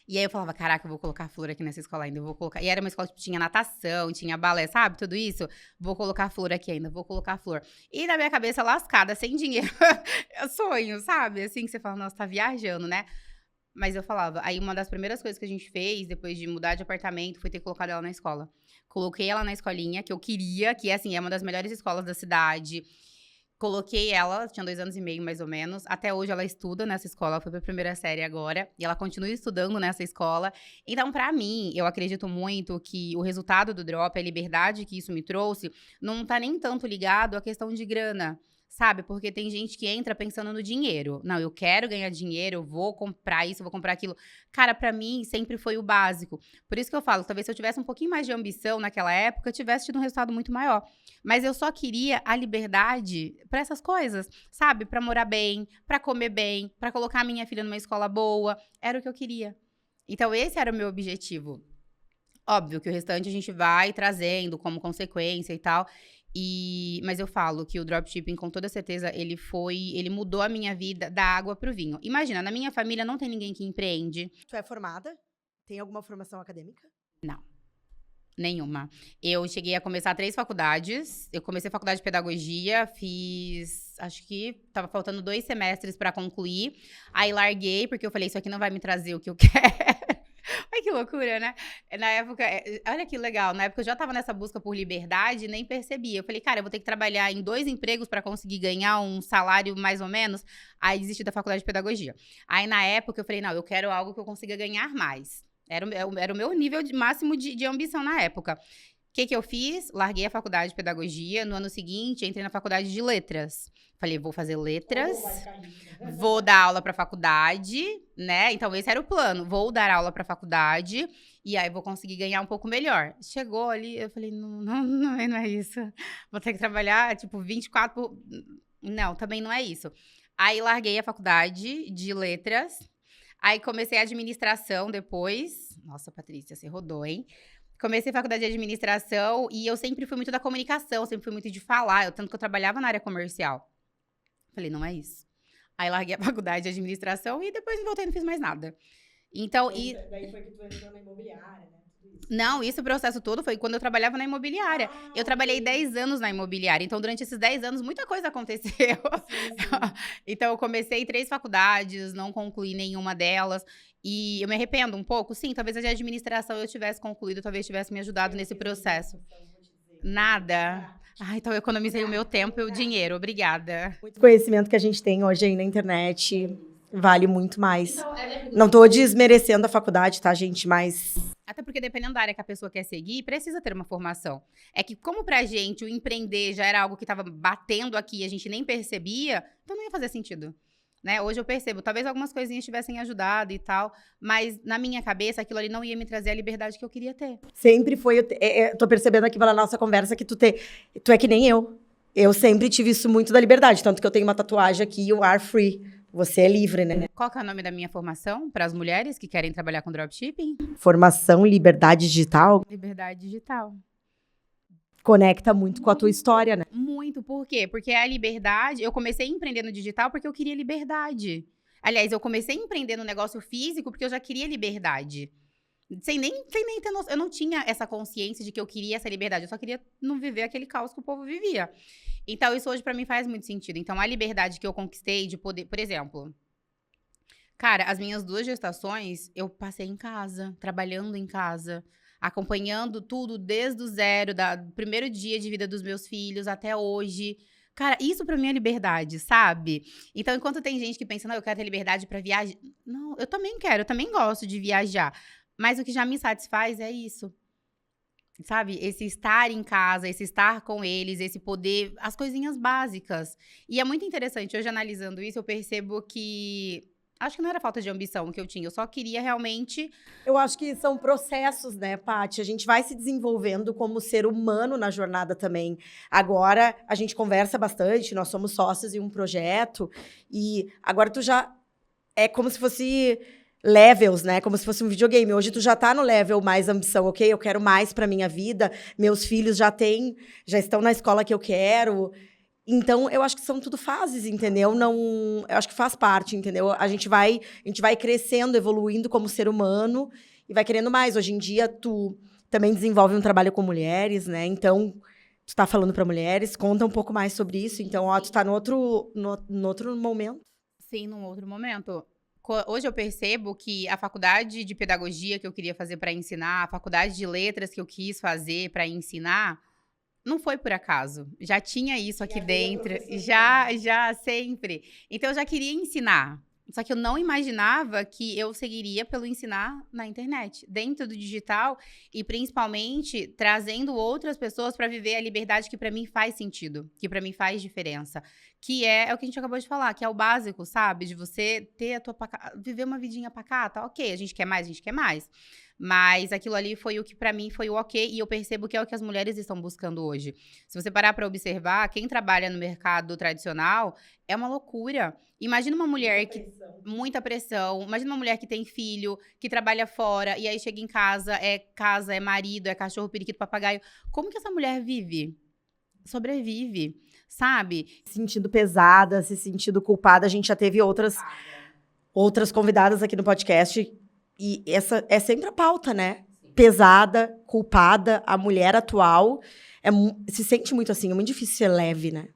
E aí eu falava, caraca, eu vou colocar a Flor aqui nessa escola ainda, eu vou colocar... E era uma escola que tinha natação, tinha balé, sabe? Tudo isso. Vou colocar a Flor aqui ainda, vou colocar a Flor. E na minha cabeça, lascada, sem dinheiro. Eu sonho, sabe? Assim que você fala, nossa, tá viajando, né? Mas eu falava, aí uma das primeiras coisas que a gente fez, depois de mudar de apartamento, foi ter colocado ela na escola. Coloquei ela na escolinha, que eu queria, que assim, é uma das melhores escolas da cidade. Coloquei ela, tinha 2 anos e meio, mais ou menos. Até hoje ela estuda nessa escola, foi pra primeira série agora. E ela continua estudando nessa escola. Então, pra mim, eu acredito muito que o resultado do drop, a liberdade que isso me trouxe, não tá nem tanto ligado à questão de grana. Sabe? Porque tem gente que entra pensando no dinheiro. Não, eu quero ganhar dinheiro, eu vou comprar isso, eu vou comprar aquilo. Cara, pra mim, sempre foi o básico. Por isso que eu falo, talvez se eu tivesse um pouquinho mais de ambição naquela época, eu tivesse tido um resultado muito maior. Mas eu só queria a liberdade pra essas coisas, sabe? Pra morar bem, pra comer bem, pra colocar a minha filha numa escola boa. Era o que eu queria. Então, esse era o meu objetivo. Óbvio que o restante a gente vai trazendo como consequência e tal. Mas eu falo que o dropshipping, com toda certeza, ele mudou a minha vida da água pro vinho. Imagina, na minha família não tem ninguém que empreende. Tu é formada? Tem alguma formação acadêmica? Não. Nenhuma. Eu cheguei a começar 3 faculdades. Eu comecei a faculdade de pedagogia, fiz, acho que tava faltando 2 semestres para concluir. Aí larguei, porque eu falei, isso aqui não vai me trazer o que eu quero. Ai, que loucura, né? Na época, olha que legal, na época eu já tava nessa busca por liberdade e nem percebia. Eu falei, cara, eu vou ter que trabalhar em 2 empregos para conseguir ganhar um salário mais ou menos. Aí desisti da faculdade de pedagogia. Aí na época eu falei, não, eu quero algo que eu consiga ganhar mais. Era o meu nível máximo de ambição na época. O que eu fiz? Larguei a faculdade de pedagogia. No ano seguinte, entrei na faculdade de letras. Falei, vou fazer letras, vou dar aula pra faculdade, né? Então, esse era o plano. Vou dar aula pra faculdade e aí vou conseguir ganhar um pouco melhor. Chegou ali, eu falei, não é isso. Vou ter que trabalhar, tipo, 24 por... Não, também não é isso. Aí, larguei a faculdade de letras. Aí, comecei a administração depois. Nossa, Patrícia, você rodou, hein? Comecei a faculdade de administração e eu sempre fui muito da comunicação, sempre fui muito de falar, tanto que eu trabalhava na área comercial. Falei, não é isso. Aí larguei a faculdade de administração e depois não voltei, não fiz mais nada. Então, Daí foi que tu entrou na imobiliária, né? Tudo isso. Não, esse processo todo foi quando eu trabalhava na imobiliária. Eu trabalhei 10 anos na imobiliária, então durante esses 10 anos muita coisa aconteceu. Sim. Então eu comecei 3 faculdades, não concluí nenhuma delas. E eu me arrependo um pouco, sim, talvez a de administração eu tivesse concluído, talvez tivesse me ajudado nesse processo. Nada. Ah, então eu economizei o meu tempo e o dinheiro, obrigada. Muito conhecimento que a gente tem hoje aí na internet vale muito mais. Não tô desmerecendo a faculdade, tá, gente? Mas Até porque dependendo da área que a pessoa quer seguir, precisa ter uma formação. É que como pra gente o empreender já era algo que tava batendo aqui e a gente nem percebia, então não ia fazer sentido. Né? Hoje eu percebo, talvez algumas coisinhas tivessem ajudado e tal, mas na minha cabeça aquilo ali não ia me trazer a liberdade que eu queria ter. sempre foi... tô percebendo aqui pela nossa conversa que tu é que nem eu. Eu sempre tive isso muito da liberdade, tanto que eu tenho uma tatuagem aqui, you are free. Você é livre, né? Qual que é o nome da minha formação para as mulheres que querem trabalhar com dropshipping? Formação Liberdade Digital Liberdade digital. conecta muito com a tua história, né? Muito, por quê? Porque a liberdade, eu comecei a empreender no digital porque eu queria liberdade. Aliás, eu comecei a empreender no negócio físico porque eu já queria liberdade. Sem nem ter noção. Eu não tinha essa consciência de que eu queria essa liberdade. Eu só queria não viver aquele caos que o povo vivia. Então, isso hoje pra mim faz muito sentido. Então, a liberdade que eu conquistei de poder... Por exemplo, cara, as minhas 2 gestações, eu passei em casa, trabalhando em casa, acompanhando tudo desde o zero, do primeiro dia de vida dos meus filhos até hoje. Cara, isso pra mim é liberdade, sabe? Então, enquanto tem gente que pensa, não, eu quero ter liberdade pra viajar. Não, eu também quero, eu também gosto de viajar. Mas o que já me satisfaz é isso. Sabe? Esse estar em casa, esse estar com eles, esse poder, as coisinhas básicas. E é muito interessante, hoje analisando isso, eu percebo que... Acho que não era falta de ambição que eu tinha, eu só queria realmente... Eu acho que são processos, né, Paty? A gente vai se desenvolvendo como ser humano na jornada também. Agora, a gente conversa bastante, nós somos sócios em um projeto, e agora tu já... É como se fosse levels, né? Como se fosse um videogame. Hoje tu já tá no level mais ambição, ok? Eu quero mais pra minha vida, meus filhos já estão na escola que eu quero... Então, eu acho que são tudo fases, entendeu? Eu acho que faz parte, entendeu? A gente vai crescendo, evoluindo como ser humano e vai querendo mais. Hoje em dia, tu também desenvolve um trabalho com mulheres, né? Então, tu tá falando para mulheres, conta um pouco mais sobre isso. Então, ó, tu tá no outro momento. Sim, num outro momento. Hoje eu percebo que a faculdade de pedagogia que eu queria fazer para ensinar, a faculdade de letras que eu quis fazer para ensinar... Não foi por acaso. Já tinha isso aqui dentro. Já sempre. Então, eu já queria ensinar. Só que eu não imaginava que eu seguiria pelo ensinar na internet, dentro do digital e principalmente trazendo outras pessoas para viver a liberdade que para mim faz sentido, que para mim faz diferença, que é o que a gente acabou de falar, que é o básico, sabe? De você ter viver uma vidinha pacata. Ok, a gente quer mais. Mas aquilo ali foi o que pra mim foi o ok, e eu percebo que é o que as mulheres estão buscando hoje. Se você parar pra observar, quem trabalha no mercado tradicional é uma loucura. Imagina uma mulher muita pressão. Imagina uma mulher que tem filho, que trabalha fora, e aí chega em casa, é marido, é cachorro, periquito, papagaio. Como que essa mulher vive? sobrevive, sabe? Se sentindo pesada, se sentindo culpada. A gente já teve outras convidadas aqui no podcast. E essa é sempre a pauta, né? Pesada, culpada, a mulher atual se sente muito assim. É muito difícil ser leve, né?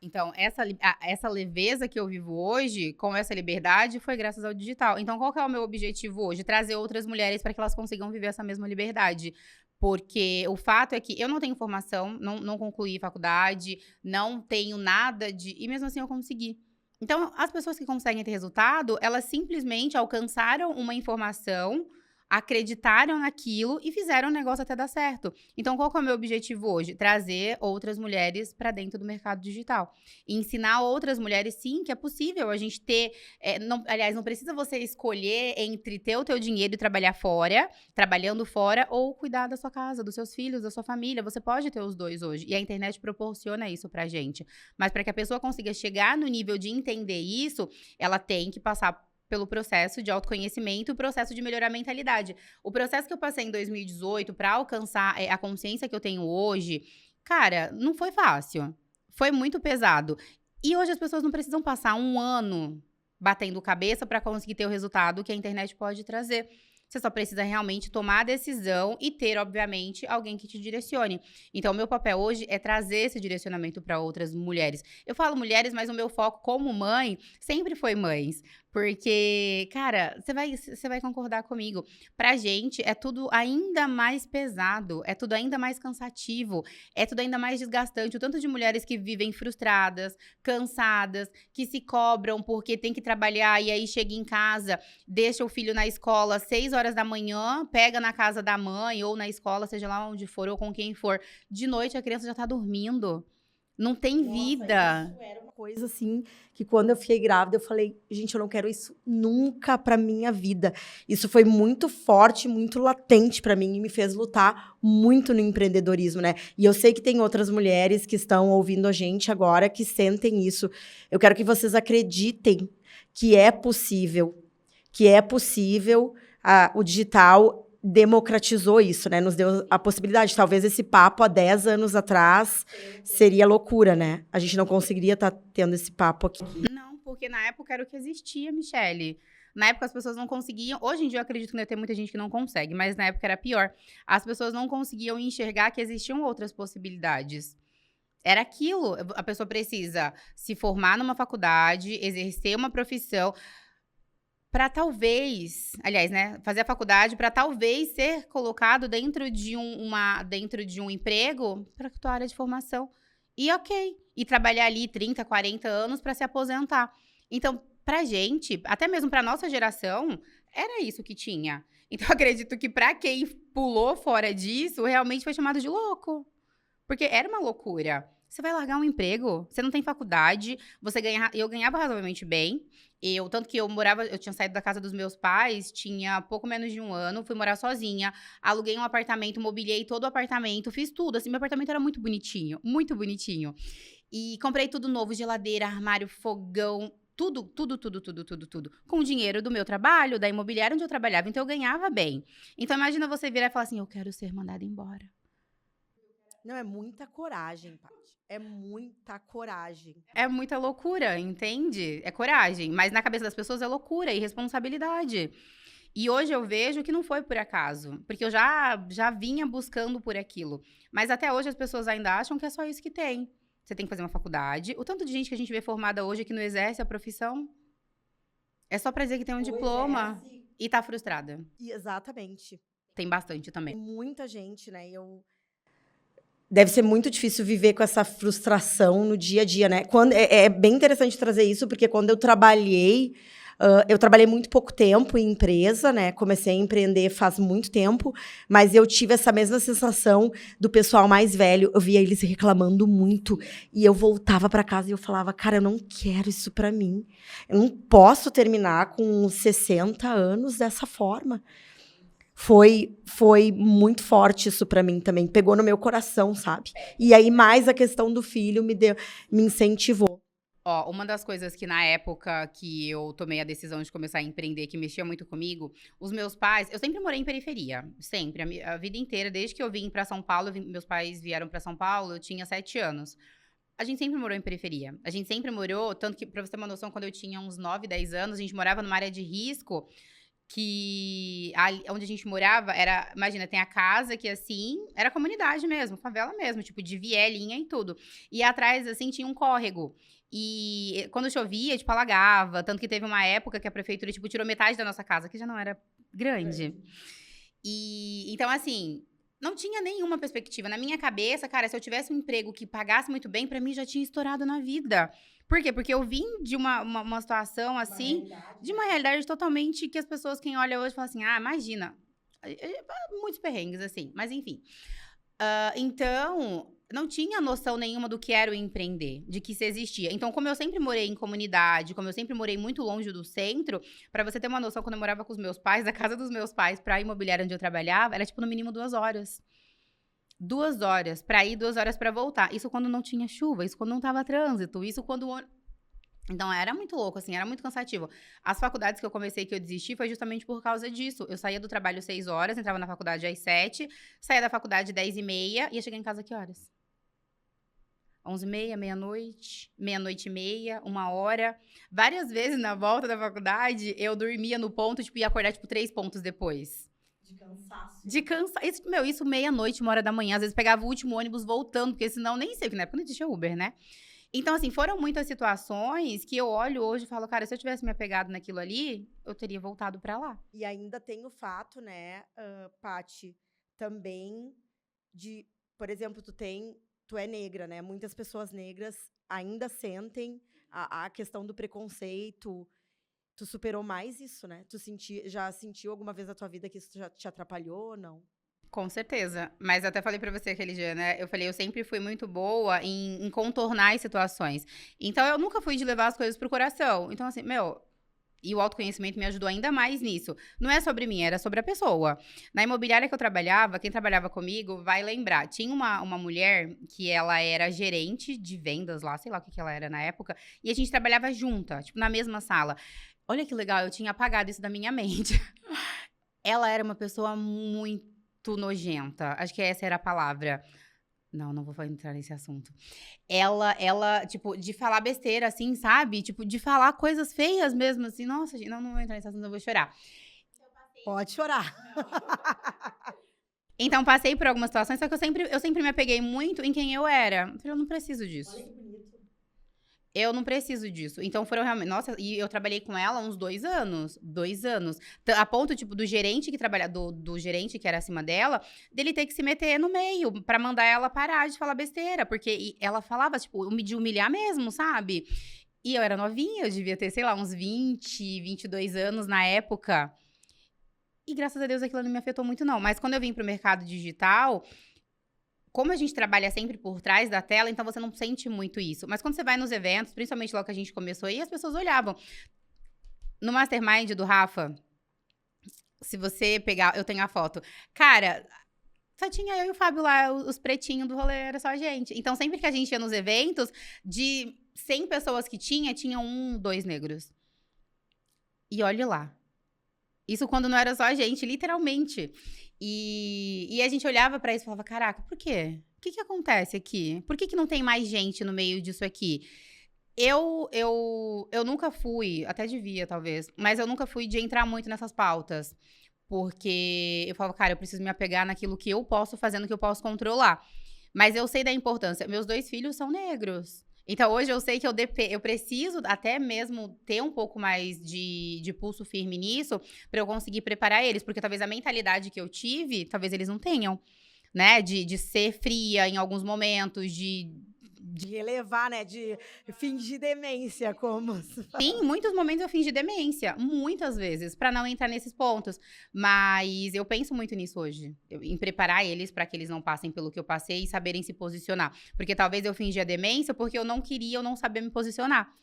Então, essa leveza que eu vivo hoje, com essa liberdade, foi graças ao digital. Então, qual que é o meu objetivo hoje? Trazer outras mulheres para que elas consigam viver essa mesma liberdade. Porque o fato é que eu não tenho formação, não concluí faculdade, não tenho nada de... E mesmo assim eu consegui. Então, as pessoas que conseguem ter resultado, elas simplesmente alcançaram uma informação, acreditaram naquilo e fizeram o negócio até dar certo. Então, qual que é o meu objetivo hoje? Trazer outras mulheres para dentro do mercado digital. E ensinar outras mulheres, sim, que é possível a gente ter... aliás, não precisa você escolher entre ter o teu dinheiro e trabalhando fora, ou cuidar da sua casa, dos seus filhos, da sua família. Você pode ter os dois hoje. E a internet proporciona isso pra gente. Mas para que a pessoa consiga chegar no nível de entender isso, ela tem que passar pelo processo de autoconhecimento e o processo de melhorar a mentalidade. O processo que eu passei em 2018 para alcançar a consciência que eu tenho hoje, cara, não foi fácil. Foi muito pesado. E hoje as pessoas não precisam passar um ano batendo cabeça para conseguir ter o resultado que a internet pode trazer. Você só precisa realmente tomar a decisão e ter, obviamente, alguém que te direcione. Então, o meu papel hoje é trazer esse direcionamento para outras mulheres. Eu falo mulheres, mas o meu foco como mãe sempre foi mães. Porque, cara, você vai concordar comigo. Pra gente, é tudo ainda mais pesado, é tudo ainda mais cansativo, é tudo ainda mais desgastante. O tanto de mulheres que vivem frustradas, cansadas, que se cobram porque tem que trabalhar e aí chega em casa, deixa o filho na escola às 6 horas da manhã, pega na casa da mãe ou na escola, seja lá onde for ou com quem for. De noite, a criança já tá dormindo. Não tem vida. Isso era uma coisa assim, que quando eu fiquei grávida, eu falei, gente, eu não quero isso nunca pra minha vida. Isso foi muito forte, muito latente pra mim e me fez lutar muito no empreendedorismo, né? E eu sei que tem outras mulheres que estão ouvindo a gente agora que sentem isso. Eu quero que vocês acreditem que é possível, o digital democratizou isso, né? Nos deu a possibilidade. Talvez esse papo há 10 anos atrás seria loucura, né? A gente não conseguiria estar tendo esse papo aqui. Não, porque na época era o que existia, Michele. Na época as pessoas não conseguiam... Hoje em dia eu acredito que deve ter muita gente que não consegue, mas na época era pior. As pessoas não conseguiam enxergar que existiam outras possibilidades. Era aquilo. A pessoa precisa se formar numa faculdade, exercer uma profissão... para talvez, aliás, né, fazer a faculdade para talvez ser colocado dentro de um emprego para tua área de formação. E ok, e trabalhar ali 30, 40 anos para se aposentar. Então, pra gente, até mesmo pra nossa geração, era isso que tinha. Então, acredito que pra quem pulou fora disso, realmente foi chamado de louco. Porque era uma loucura. Você vai largar um emprego, você não tem faculdade, eu ganhava razoavelmente bem. Tanto que eu tinha saído da casa dos meus pais, tinha pouco menos de um ano, fui morar sozinha, aluguei um apartamento, mobiliei todo o apartamento, fiz tudo, assim, meu apartamento era muito bonitinho, muito bonitinho. E comprei tudo novo, geladeira, armário, fogão, tudo, com o dinheiro do meu trabalho, da imobiliária onde eu trabalhava, então eu ganhava bem. Então imagina você virar e falar assim, eu quero ser mandada embora. Não, é muita coragem, Paty. É muita coragem. É muita loucura, entende? É coragem. Mas na cabeça das pessoas é loucura e responsabilidade. E hoje eu vejo que não foi por acaso. Porque eu já vinha buscando por aquilo. Mas até hoje as pessoas ainda acham que é só isso que tem. Você tem que fazer uma faculdade. O tanto de gente que a gente vê formada hoje que não exerce a profissão é só pra dizer que tem um diploma e tá frustrada. Exatamente. Tem bastante também. Tem muita gente, né? Deve ser muito difícil viver com essa frustração no dia a dia, né? É bem interessante trazer isso, porque quando eu trabalhei muito pouco tempo em empresa, né? Comecei a empreender faz muito tempo, mas eu tive essa mesma sensação do pessoal mais velho. Eu via eles reclamando muito e eu voltava para casa e eu falava, cara, eu não quero isso para mim. Eu não posso terminar com 60 anos dessa forma. Foi muito forte isso pra mim também. Pegou no meu coração, sabe? E aí, mais a questão do filho me incentivou. Ó, uma das coisas que na época que eu tomei a decisão de começar a empreender, que mexia muito comigo, os meus pais, eu sempre morei em periferia, sempre, a vida inteira, desde que eu vim pra São Paulo, meus pais vieram pra São Paulo, eu tinha 7 anos. A gente sempre morou em periferia. A gente sempre morou, tanto que, pra você ter uma noção, quando eu tinha uns 9, 10 anos, a gente morava numa área de risco, que onde a gente morava era, imagina, tem a casa que assim, era comunidade mesmo, favela mesmo, tipo de vielinha e tudo. E atrás, assim, tinha um córrego. E quando chovia, tipo, alagava. Tanto que teve uma época que a prefeitura, tipo, tirou metade da nossa casa, que já não era grande. E então, assim, não tinha nenhuma perspectiva. Na minha cabeça, cara, se eu tivesse um emprego que pagasse muito bem, pra mim já tinha estourado na vida. Por quê? Porque eu vim de uma situação assim, de uma realidade totalmente que as pessoas, quem olha hoje, falam assim: ah, imagina. Muitos perrengues, assim, mas enfim. Então, não tinha noção nenhuma do que era o empreender, de que isso existia. Então, como eu sempre morei em comunidade, como eu sempre morei muito longe do centro, pra você ter uma noção, quando eu morava com os meus pais, da casa dos meus pais pra imobiliária onde eu trabalhava, era tipo no mínimo 2 horas. 2 horas pra ir, 2 horas pra voltar. Isso quando não tinha chuva, isso quando não tava trânsito, isso quando... Então, era muito louco, assim, era muito cansativo. As faculdades que eu comecei, que eu desisti, foi justamente por causa disso. Eu saía do trabalho 6 horas, entrava na faculdade às 7, saía da faculdade 10h30, ia chegar em casa que horas? 11h30, meia-noite, meia-noite e meia, 1h. Várias vezes na volta da faculdade, eu dormia no ponto, tipo, ia acordar, tipo, 3 pontos depois. De cansaço. De cansaço. Isso meia-noite, 1h. Às vezes pegava o último ônibus voltando, porque senão nem sei, porque na época não existia Uber, né? Então, assim, foram muitas situações que eu olho hoje e falo, cara, se eu tivesse me apegado naquilo ali, eu teria voltado pra lá. E ainda tem o fato, né, Paty, também de, por exemplo, tu é negra, né? Muitas pessoas negras ainda sentem a questão do preconceito. Tu superou mais isso, né? Já sentiu alguma vez na tua vida que isso já te atrapalhou ou não? Com certeza. Mas eu até falei pra você aquele dia, né? Eu falei, eu sempre fui muito boa em contornar as situações. Então, eu nunca fui de levar as coisas pro coração. Então, assim, e o autoconhecimento me ajudou ainda mais nisso. Não é sobre mim, era sobre a pessoa. Na imobiliária que eu trabalhava, quem trabalhava comigo vai lembrar. Tinha uma mulher que ela era gerente de vendas lá, sei lá o que ela era na época. E a gente trabalhava junta, tipo, na mesma sala. Olha que legal, eu tinha apagado isso da minha mente. Ela era uma pessoa muito nojenta. Acho que essa era a palavra. Não vou entrar nesse assunto. Ela, tipo, de falar besteira, assim, sabe? Tipo, de falar coisas feias mesmo, assim. Nossa, gente, não vou entrar nesse assunto, eu vou chorar. Pode chorar. Então, passei por algumas situações, só que eu sempre me apeguei muito em quem eu era. Eu falei, eu não preciso disso. Olha que bonito. Eu não preciso disso. Então, foram realmente... Nossa, e eu trabalhei com ela uns 2 anos. 2 anos. A ponto, tipo, do gerente que trabalha... Do gerente que era acima dela, dele ter que se meter no meio pra mandar ela parar de falar besteira. Porque ela falava, tipo, de humilhar mesmo, sabe? E eu era novinha, eu devia ter, sei lá, uns 20, 22 anos na época. E graças a Deus aquilo não me afetou muito, não. Mas quando eu vim pro mercado digital... Como a gente trabalha sempre por trás da tela, então você não sente muito isso. Mas quando você vai nos eventos, principalmente logo que a gente começou aí, as pessoas olhavam. No Mastermind do Rafa, se você pegar... Eu tenho a foto. Cara, só tinha eu e o Fábio lá, os pretinhos do rolê, era só a gente. Então, sempre que a gente ia nos eventos, de 100 pessoas que tinha 1, 2 negros. E olhe lá. Isso quando não era só a gente, literalmente. E a gente olhava pra isso e falava, caraca, por quê? O que acontece aqui? Por que não tem mais gente no meio disso aqui? Eu nunca fui, até devia talvez, mas eu nunca fui de entrar muito nessas pautas. Porque eu falava, cara, eu preciso me apegar naquilo que eu posso fazer, no que eu posso controlar. Mas eu sei da importância. Meus 2 filhos são negros. Então, hoje eu sei que eu preciso até mesmo ter um pouco mais de pulso firme nisso para eu conseguir preparar eles. Porque talvez a mentalidade que eu tive, talvez eles não tenham, né? De ser fria em alguns momentos, de relevar, né? De fingir demência, como... Sim, em muitos momentos eu fingi demência. Muitas vezes, para não entrar nesses pontos. Mas eu penso muito nisso hoje. Em preparar eles para que eles não passem pelo que eu passei e saberem se posicionar. Porque talvez eu fingi a demência porque eu não queria ou não sabia me posicionar.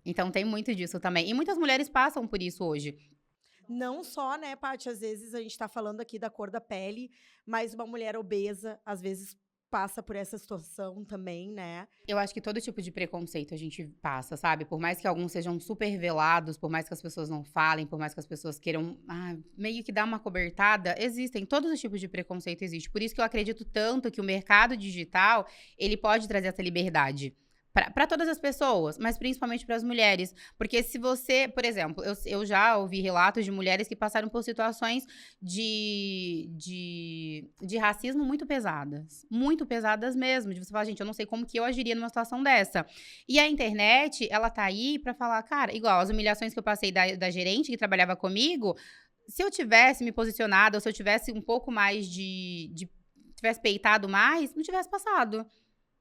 Então tem muito disso também. E muitas mulheres passam por isso hoje. Não só, né, Paty? Às vezes a gente tá falando aqui da cor da pele, mas uma mulher obesa, às vezes passa por essa situação também, né? Eu acho que todo tipo de preconceito a gente passa, sabe? Por mais que alguns sejam super velados, por mais que as pessoas não falem, por mais que as pessoas queiram meio que dar uma cobertada, existem. Todos os tipos de preconceito existem. Por isso que eu acredito tanto que o mercado digital, ele pode trazer essa liberdade. Para todas as pessoas, mas principalmente para as mulheres. Porque se você, por exemplo, eu já ouvi relatos de mulheres que passaram por situações de racismo muito pesadas mesmo. De você falar, gente, eu não sei como que eu agiria numa situação dessa. E a internet, ela tá aí para falar, cara, igual as humilhações que eu passei da gerente que trabalhava comigo, se eu tivesse me posicionado, ou se eu tivesse um pouco mais tivesse peitado mais, não tivesse passado.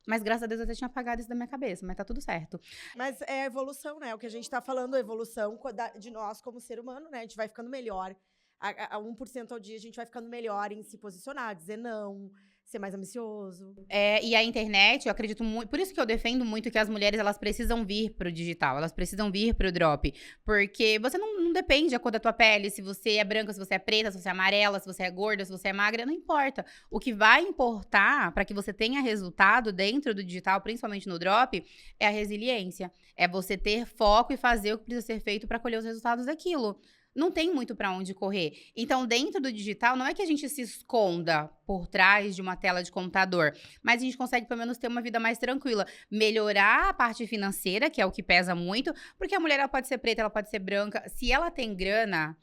Mas, graças a Deus, eu até tinha apagado isso da minha cabeça. Mas tá tudo certo. Mas é a evolução, né? O que a gente tá falando, a evolução de nós como ser humano, né? A gente vai ficando melhor. A 1% ao dia, a gente vai ficando melhor em se posicionar, dizer não, ser mais ambicioso. E a internet, eu acredito muito... Por isso que eu defendo muito que as mulheres, elas precisam vir pro digital. Elas precisam vir pro drop. Porque você não depende da cor da tua pele. Se você é branca, se você é preta, se você é amarela, se você é gorda, se você é magra. Não importa. O que vai importar para que você tenha resultado dentro do digital, principalmente no drop, é a resiliência. É você ter foco e fazer o que precisa ser feito para colher os resultados daquilo. Não tem muito para onde correr. Então, dentro do digital, não é que a gente se esconda por trás de uma tela de computador, mas a gente consegue, pelo menos, ter uma vida mais tranquila. Melhorar a parte financeira, que é o que pesa muito, porque a mulher ela pode ser preta, ela pode ser branca. Se ela tem grana,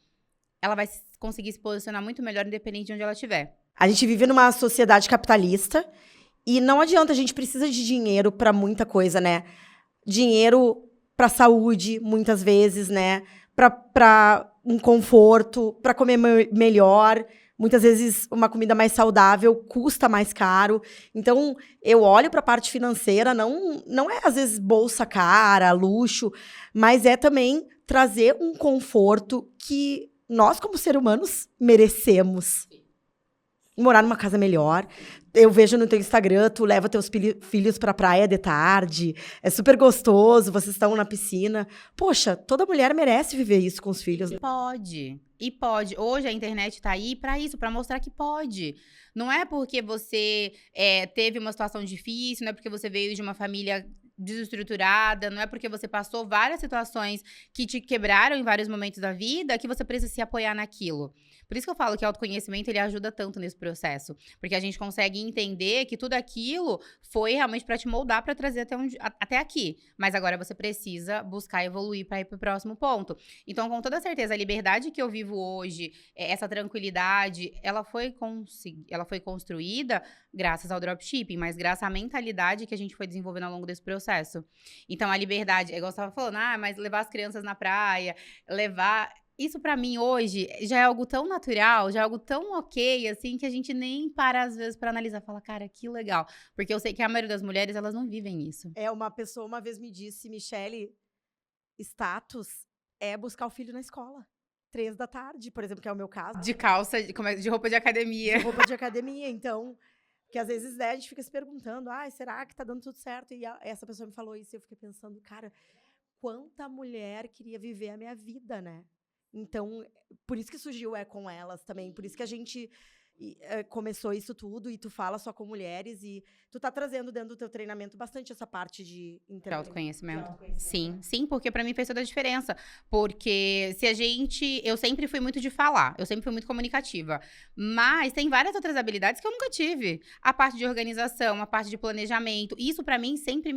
ela vai conseguir se posicionar muito melhor, independente de onde ela estiver. A gente vive numa sociedade capitalista e não adianta, a gente precisa de dinheiro para muita coisa, né? Dinheiro para saúde, muitas vezes, né? Para um conforto, para comer melhor. Muitas vezes, uma comida mais saudável custa mais caro. Então, eu olho para a parte financeira, não é, às vezes, bolsa cara, luxo, mas é também trazer um conforto que nós, como seres humanos, merecemos. Morar numa casa melhor. Eu vejo no teu Instagram, tu leva teus filhos pra praia de tarde. É super gostoso, vocês estão na piscina. Poxa, toda mulher merece viver isso com os filhos. E pode. Hoje a internet tá aí pra isso, pra mostrar que pode. Não é porque você teve uma situação difícil, não é porque você veio de uma família desestruturada, não é porque você passou várias situações que te quebraram em vários momentos da vida que você precisa se apoiar naquilo. Por isso que eu falo que o autoconhecimento, ele ajuda tanto nesse processo. Porque a gente consegue entender que tudo aquilo foi realmente pra te moldar, pra trazer até aqui. Mas agora você precisa buscar evoluir pra ir pro próximo ponto. Então, com toda certeza, a liberdade que eu vivo hoje, essa tranquilidade, ela foi construída graças ao dropshipping, mas graças à mentalidade que a gente foi desenvolvendo ao longo desse processo. Então, a liberdade, igual você estava falando, mas levar as crianças na praia, Isso, pra mim, hoje, já é algo tão natural, já é algo tão ok, assim, que a gente nem para, às vezes, pra analisar. Fala, cara, que legal. Porque eu sei que a maioria das mulheres, elas não vivem isso. Uma pessoa uma vez me disse, Michele, status é buscar o filho na escola. 3 da tarde, por exemplo, que é o meu caso. De calça, de roupa de academia. De roupa de academia, então... Que às vezes, a gente fica se perguntando, será que tá dando tudo certo? E essa pessoa me falou isso e eu fiquei pensando, cara, quanta mulher queria viver a minha vida, né? Então, por isso que surgiu Com Elas também, por isso que a gente começou isso tudo, e tu fala só com mulheres, e tu tá trazendo dentro do teu treinamento bastante essa parte de autoconhecimento. Sim, porque pra mim fez toda a diferença. Porque eu sempre fui muito de falar, eu sempre fui muito comunicativa. Mas tem várias outras habilidades que eu nunca tive. A parte de organização, a parte de planejamento. Isso pra mim sempre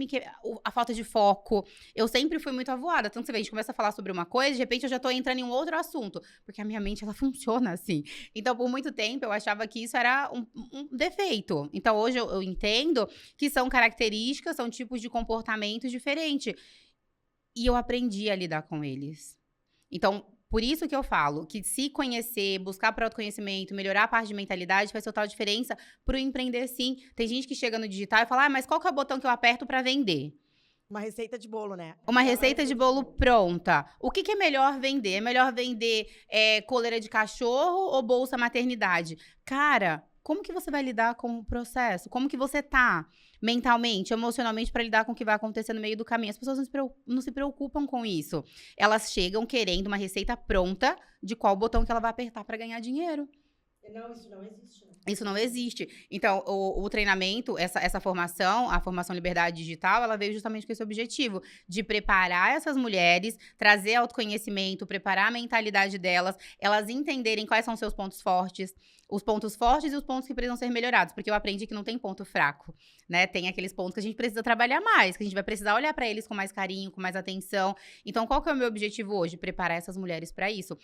a falta de foco. Eu sempre fui muito avoada. Então, você vê, a gente começa a falar sobre uma coisa, de repente eu já tô entrando em um outro assunto. Porque a minha mente, ela funciona assim. Então, por muito tempo, eu achava que isso era um defeito. Então, hoje eu entendo que são características, são tipos de comportamentos diferentes. E eu aprendi a lidar com eles. Então, por isso que eu falo que se conhecer, buscar para autoconhecimento, melhorar a parte de mentalidade, faz total diferença pro empreender, sim. Tem gente que chega no digital e fala, mas qual que é o botão que eu aperto para vender? Uma receita de bolo, né? Uma receita de bolo pronta. O que é melhor vender? É melhor vender coleira de cachorro ou bolsa maternidade? Cara, como que você vai lidar com o processo? Como que você tá mentalmente, emocionalmente, para lidar com o que vai acontecer no meio do caminho? As pessoas não se preocupam com isso. Elas chegam querendo uma receita pronta de qual botão que ela vai apertar para ganhar dinheiro. Não, isso não existe. Isso não existe. Então, o treinamento, essa formação, a formação Liberdade Digital, ela veio justamente com esse objetivo, de preparar essas mulheres, trazer autoconhecimento, preparar a mentalidade delas, elas entenderem quais são seus pontos fortes, os pontos fortes e os pontos que precisam ser melhorados, porque eu aprendi que não tem ponto fraco, né? Tem aqueles pontos que a gente precisa trabalhar mais, que a gente vai precisar olhar para eles com mais carinho, com mais atenção. Então, qual que é o meu objetivo hoje? Preparar essas mulheres para isso.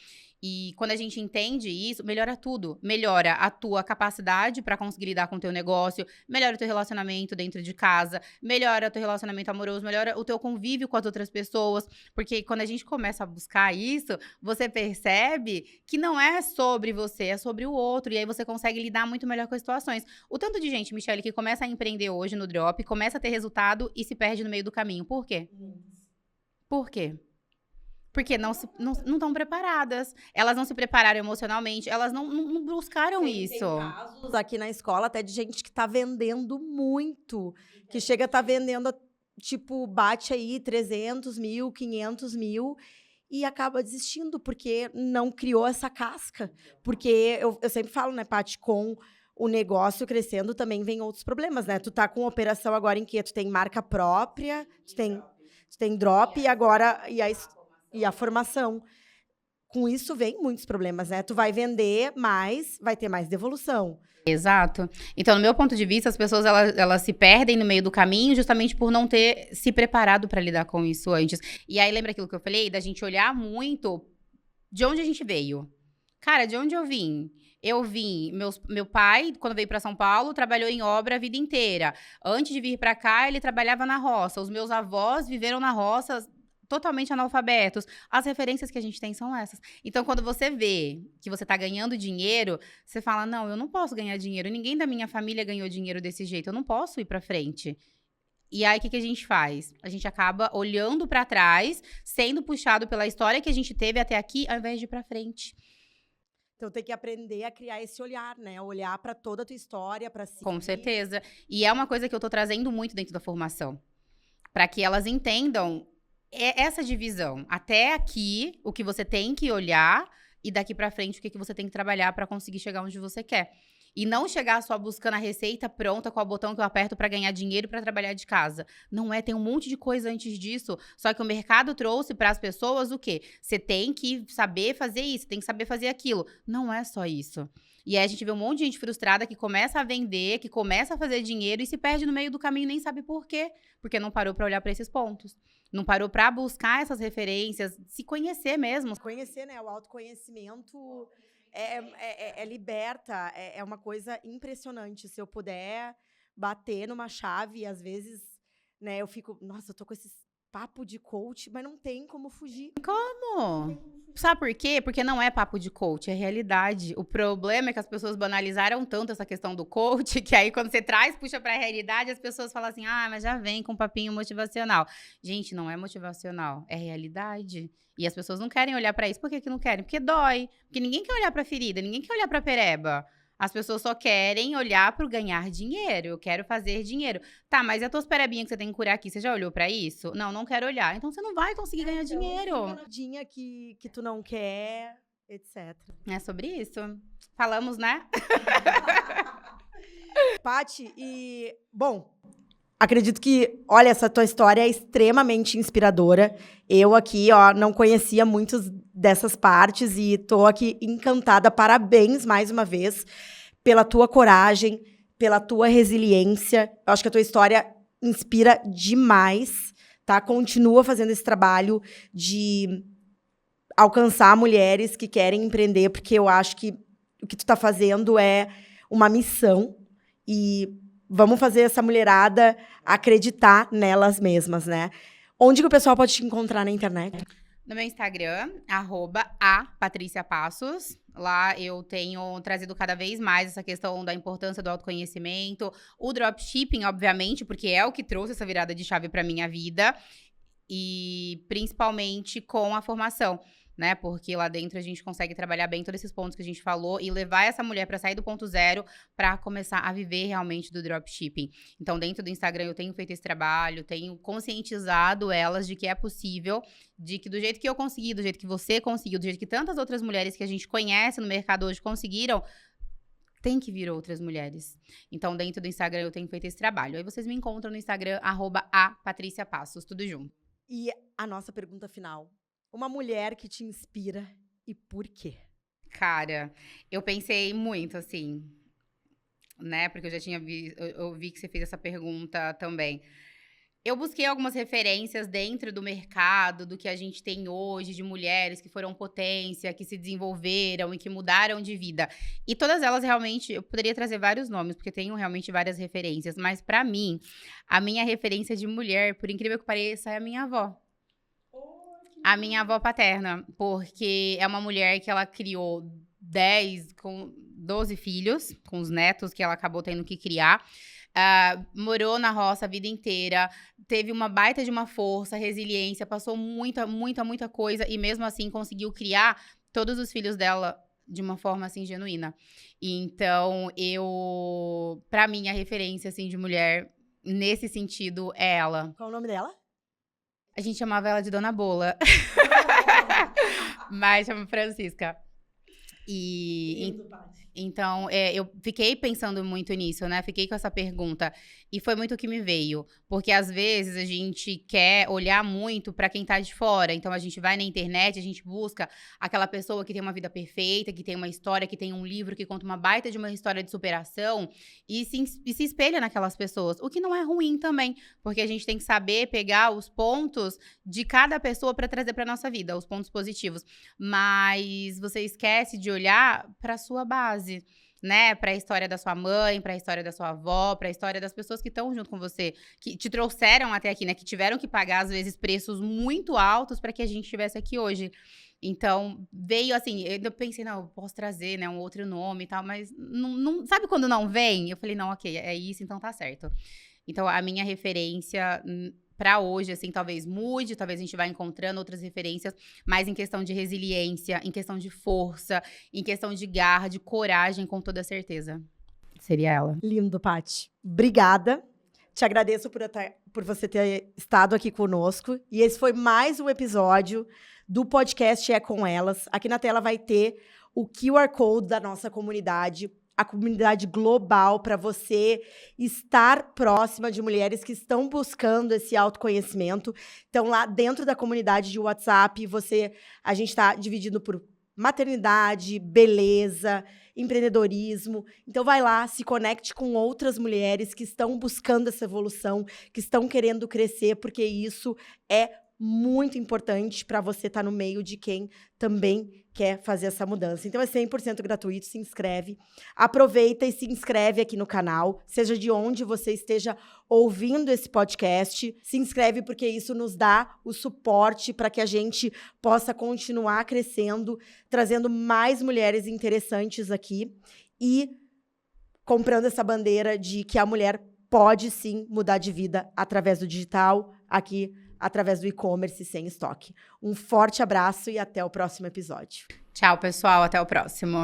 E quando a gente entende isso, melhora tudo. Melhora a tua capacidade para conseguir lidar com o teu negócio, melhora o teu relacionamento dentro de casa, melhora o teu relacionamento amoroso, melhora o teu convívio com as outras pessoas, porque quando a gente começa a buscar isso, você percebe que não é sobre você, é sobre o outro, e aí você consegue lidar muito melhor com as situações. O tanto de gente, Michele, que começa a empreender hoje no Drop, começa a ter resultado e se perde no meio do caminho. Por quê? Por quê? Porque não estão preparadas. Elas não se prepararam emocionalmente, elas não buscaram isso. Tem casos aqui na escola até de gente que tá vendendo muito. Que chega a tá vendendo, tipo, bate aí 300 mil, 500 mil e acaba desistindo porque não criou essa casca. Porque eu sempre falo, né, Paty, com o negócio crescendo também vem outros problemas, né? Tu tá com operação agora em que tu tem marca própria, tu tem drop e agora... E a formação. Com isso vem muitos problemas, né? Tu vai vender mais, vai ter mais devolução. Exato. Então, no meu ponto de vista, as pessoas elas se perdem no meio do caminho justamente por não ter se preparado para lidar com isso antes. E aí, lembra aquilo que eu falei? Da gente olhar muito de onde a gente veio. Cara, de onde eu vim? Eu vim, meu pai, quando veio para São Paulo, trabalhou em obra a vida inteira. Antes de vir para cá, ele trabalhava na roça. Os meus avós viveram na roça totalmente analfabetos. As referências que a gente tem são essas. Então, quando você vê que você tá ganhando dinheiro, você fala, não, eu não posso ganhar dinheiro. Ninguém da minha família ganhou dinheiro desse jeito. Eu não posso ir pra frente. E aí, o que a gente faz? A gente acaba olhando pra trás, sendo puxado pela história que a gente teve até aqui, ao invés de ir pra frente. Então, tem que aprender a criar esse olhar, né? Olhar pra toda a tua história, pra si. Com certeza. E é uma coisa que eu tô trazendo muito dentro da formação. Pra que elas entendam essa divisão. Até aqui, o que você tem que olhar e daqui pra frente, o que você tem que trabalhar pra conseguir chegar onde você quer. E não chegar só buscando a receita pronta com o botão que eu aperto pra ganhar dinheiro pra trabalhar de casa. Não é, tem um monte de coisa antes disso. Só que o mercado trouxe pras pessoas o quê? Você tem que saber fazer isso, tem que saber fazer aquilo. Não é só isso. E aí a gente vê um monte de gente frustrada que começa a vender, que começa a fazer dinheiro e se perde no meio do caminho e nem sabe por quê. Porque não parou pra olhar pra esses pontos. Não parou pra buscar essas referências, se conhecer mesmo. Conhecer, né? O autoconhecimento liberta, é uma coisa impressionante. Se eu puder bater numa chave, às vezes, né, eu fico, nossa, eu tô com esse papo de coach, mas não tem como fugir. Como? Sabe por quê? Porque não é papo de coach, é realidade. O problema é que as pessoas banalizaram tanto essa questão do coach, que aí quando você puxa pra realidade, as pessoas falam assim, mas já vem com um papinho motivacional. Gente, não é motivacional, é realidade. E as pessoas não querem olhar pra isso. Por que não querem? Porque dói. Porque ninguém quer olhar pra ferida, ninguém quer olhar pra pereba. As pessoas só querem olhar pro ganhar dinheiro. Eu quero fazer dinheiro. Tá, mas e as tuas perebinhas que você tem que curar aqui? Você já olhou pra isso? Não, não quero olhar. Então você não vai conseguir ganhar dinheiro. Que tu não quer, etc. É sobre isso. Falamos, né? Paty, bom, acredito que, olha, essa tua história é extremamente inspiradora. Eu aqui, não conhecia muitas dessas partes e tô aqui encantada. Parabéns, mais uma vez, pela tua coragem, pela tua resiliência. Eu acho que a tua história inspira demais, tá? Continua fazendo esse trabalho de alcançar mulheres que querem empreender, porque eu acho que o que tu tá fazendo é uma missão e vamos fazer essa mulherada acreditar nelas mesmas, né? Onde que o pessoal pode te encontrar na internet? No meu Instagram, @patriciapassos. Lá eu tenho trazido cada vez mais essa questão da importância do autoconhecimento. O dropshipping, obviamente, porque é o que trouxe essa virada de chave para minha vida. E principalmente com a formação, né? Porque lá dentro a gente consegue trabalhar bem todos esses pontos que a gente falou e levar essa mulher para sair do ponto zero para começar a viver realmente do dropshipping. Então, dentro do Instagram eu tenho feito esse trabalho, tenho conscientizado elas de que é possível, de que do jeito que eu consegui, do jeito que você conseguiu, do jeito que tantas outras mulheres que a gente conhece no mercado hoje conseguiram, tem que vir outras mulheres. Então, dentro do Instagram, eu tenho feito esse trabalho. Aí vocês me encontram no Instagram, @apatriciapassos, tudo junto. E a nossa pergunta final. Uma mulher que te inspira e por quê? Cara, eu pensei muito, assim, né? Porque eu já tinha eu vi que você fez essa pergunta também. Eu busquei algumas referências dentro do mercado, do que a gente tem hoje, de mulheres que foram potência, que se desenvolveram e que mudaram de vida. E todas elas realmente, eu poderia trazer vários nomes, porque tenho realmente várias referências. Mas pra mim, a minha referência de mulher, por incrível que pareça, é a minha avó. A minha avó paterna, porque é uma mulher que ela criou 12 filhos, com os netos que ela acabou tendo que criar. Morou na roça a vida inteira, teve uma baita de uma força, resiliência, passou muita coisa e mesmo assim conseguiu criar todos os filhos dela de uma forma assim genuína. Então, pra mim, a referência assim de mulher nesse sentido é ela. Qual o nome dela? A gente chamava ela de Dona Bola. Mas chama Francisca. Então, eu fiquei pensando muito nisso, né? Fiquei com essa pergunta. E foi muito o que me veio. Porque, às vezes, a gente quer olhar muito pra quem tá de fora. Então, a gente vai na internet, a gente busca aquela pessoa que tem uma vida perfeita, que tem uma história, que tem um livro, que conta uma baita de uma história de superação. E se espelha naquelas pessoas. O que não é ruim também. Porque a gente tem que saber pegar os pontos de cada pessoa pra trazer pra nossa vida. Os pontos positivos. Mas você esquece de olhar pra sua base, né? Pra história da sua mãe, pra história da sua avó, pra história das pessoas que estão junto com você, que te trouxeram até aqui, né? Que tiveram que pagar, às vezes, preços muito altos pra que a gente estivesse aqui hoje. Então, veio assim, eu pensei, não, eu posso trazer, né, um outro nome e tal, mas não sabe quando não vem? Eu falei, não, ok, é isso, então tá certo. Então, a minha referência pra hoje, assim, talvez mude, talvez a gente vá encontrando outras referências, mas em questão de resiliência, em questão de força, em questão de garra, de coragem, com toda certeza. Seria ela. Lindo, Paty. Obrigada. Te agradeço por você ter estado aqui conosco. E esse foi mais um episódio do podcast É Com Elas. Aqui na tela vai ter o QR Code da nossa comunidade, a comunidade global, para você estar próxima de mulheres que estão buscando esse autoconhecimento. Então, lá dentro da comunidade de WhatsApp, a gente está dividido por maternidade, beleza, empreendedorismo. Então, vai lá, se conecte com outras mulheres que estão buscando essa evolução, que estão querendo crescer, porque isso é muito importante para você estar no meio de quem também quer fazer essa mudança. Então, é 100% gratuito, se inscreve. Aproveita e se inscreve aqui no canal, seja de onde você esteja ouvindo esse podcast. Se inscreve porque isso nos dá o suporte para que a gente possa continuar crescendo, trazendo mais mulheres interessantes aqui e comprando essa bandeira de que a mulher pode sim mudar de vida através do digital, aqui através do e-commerce sem estoque. Um forte abraço e até o próximo episódio. Tchau, pessoal. Até o próximo.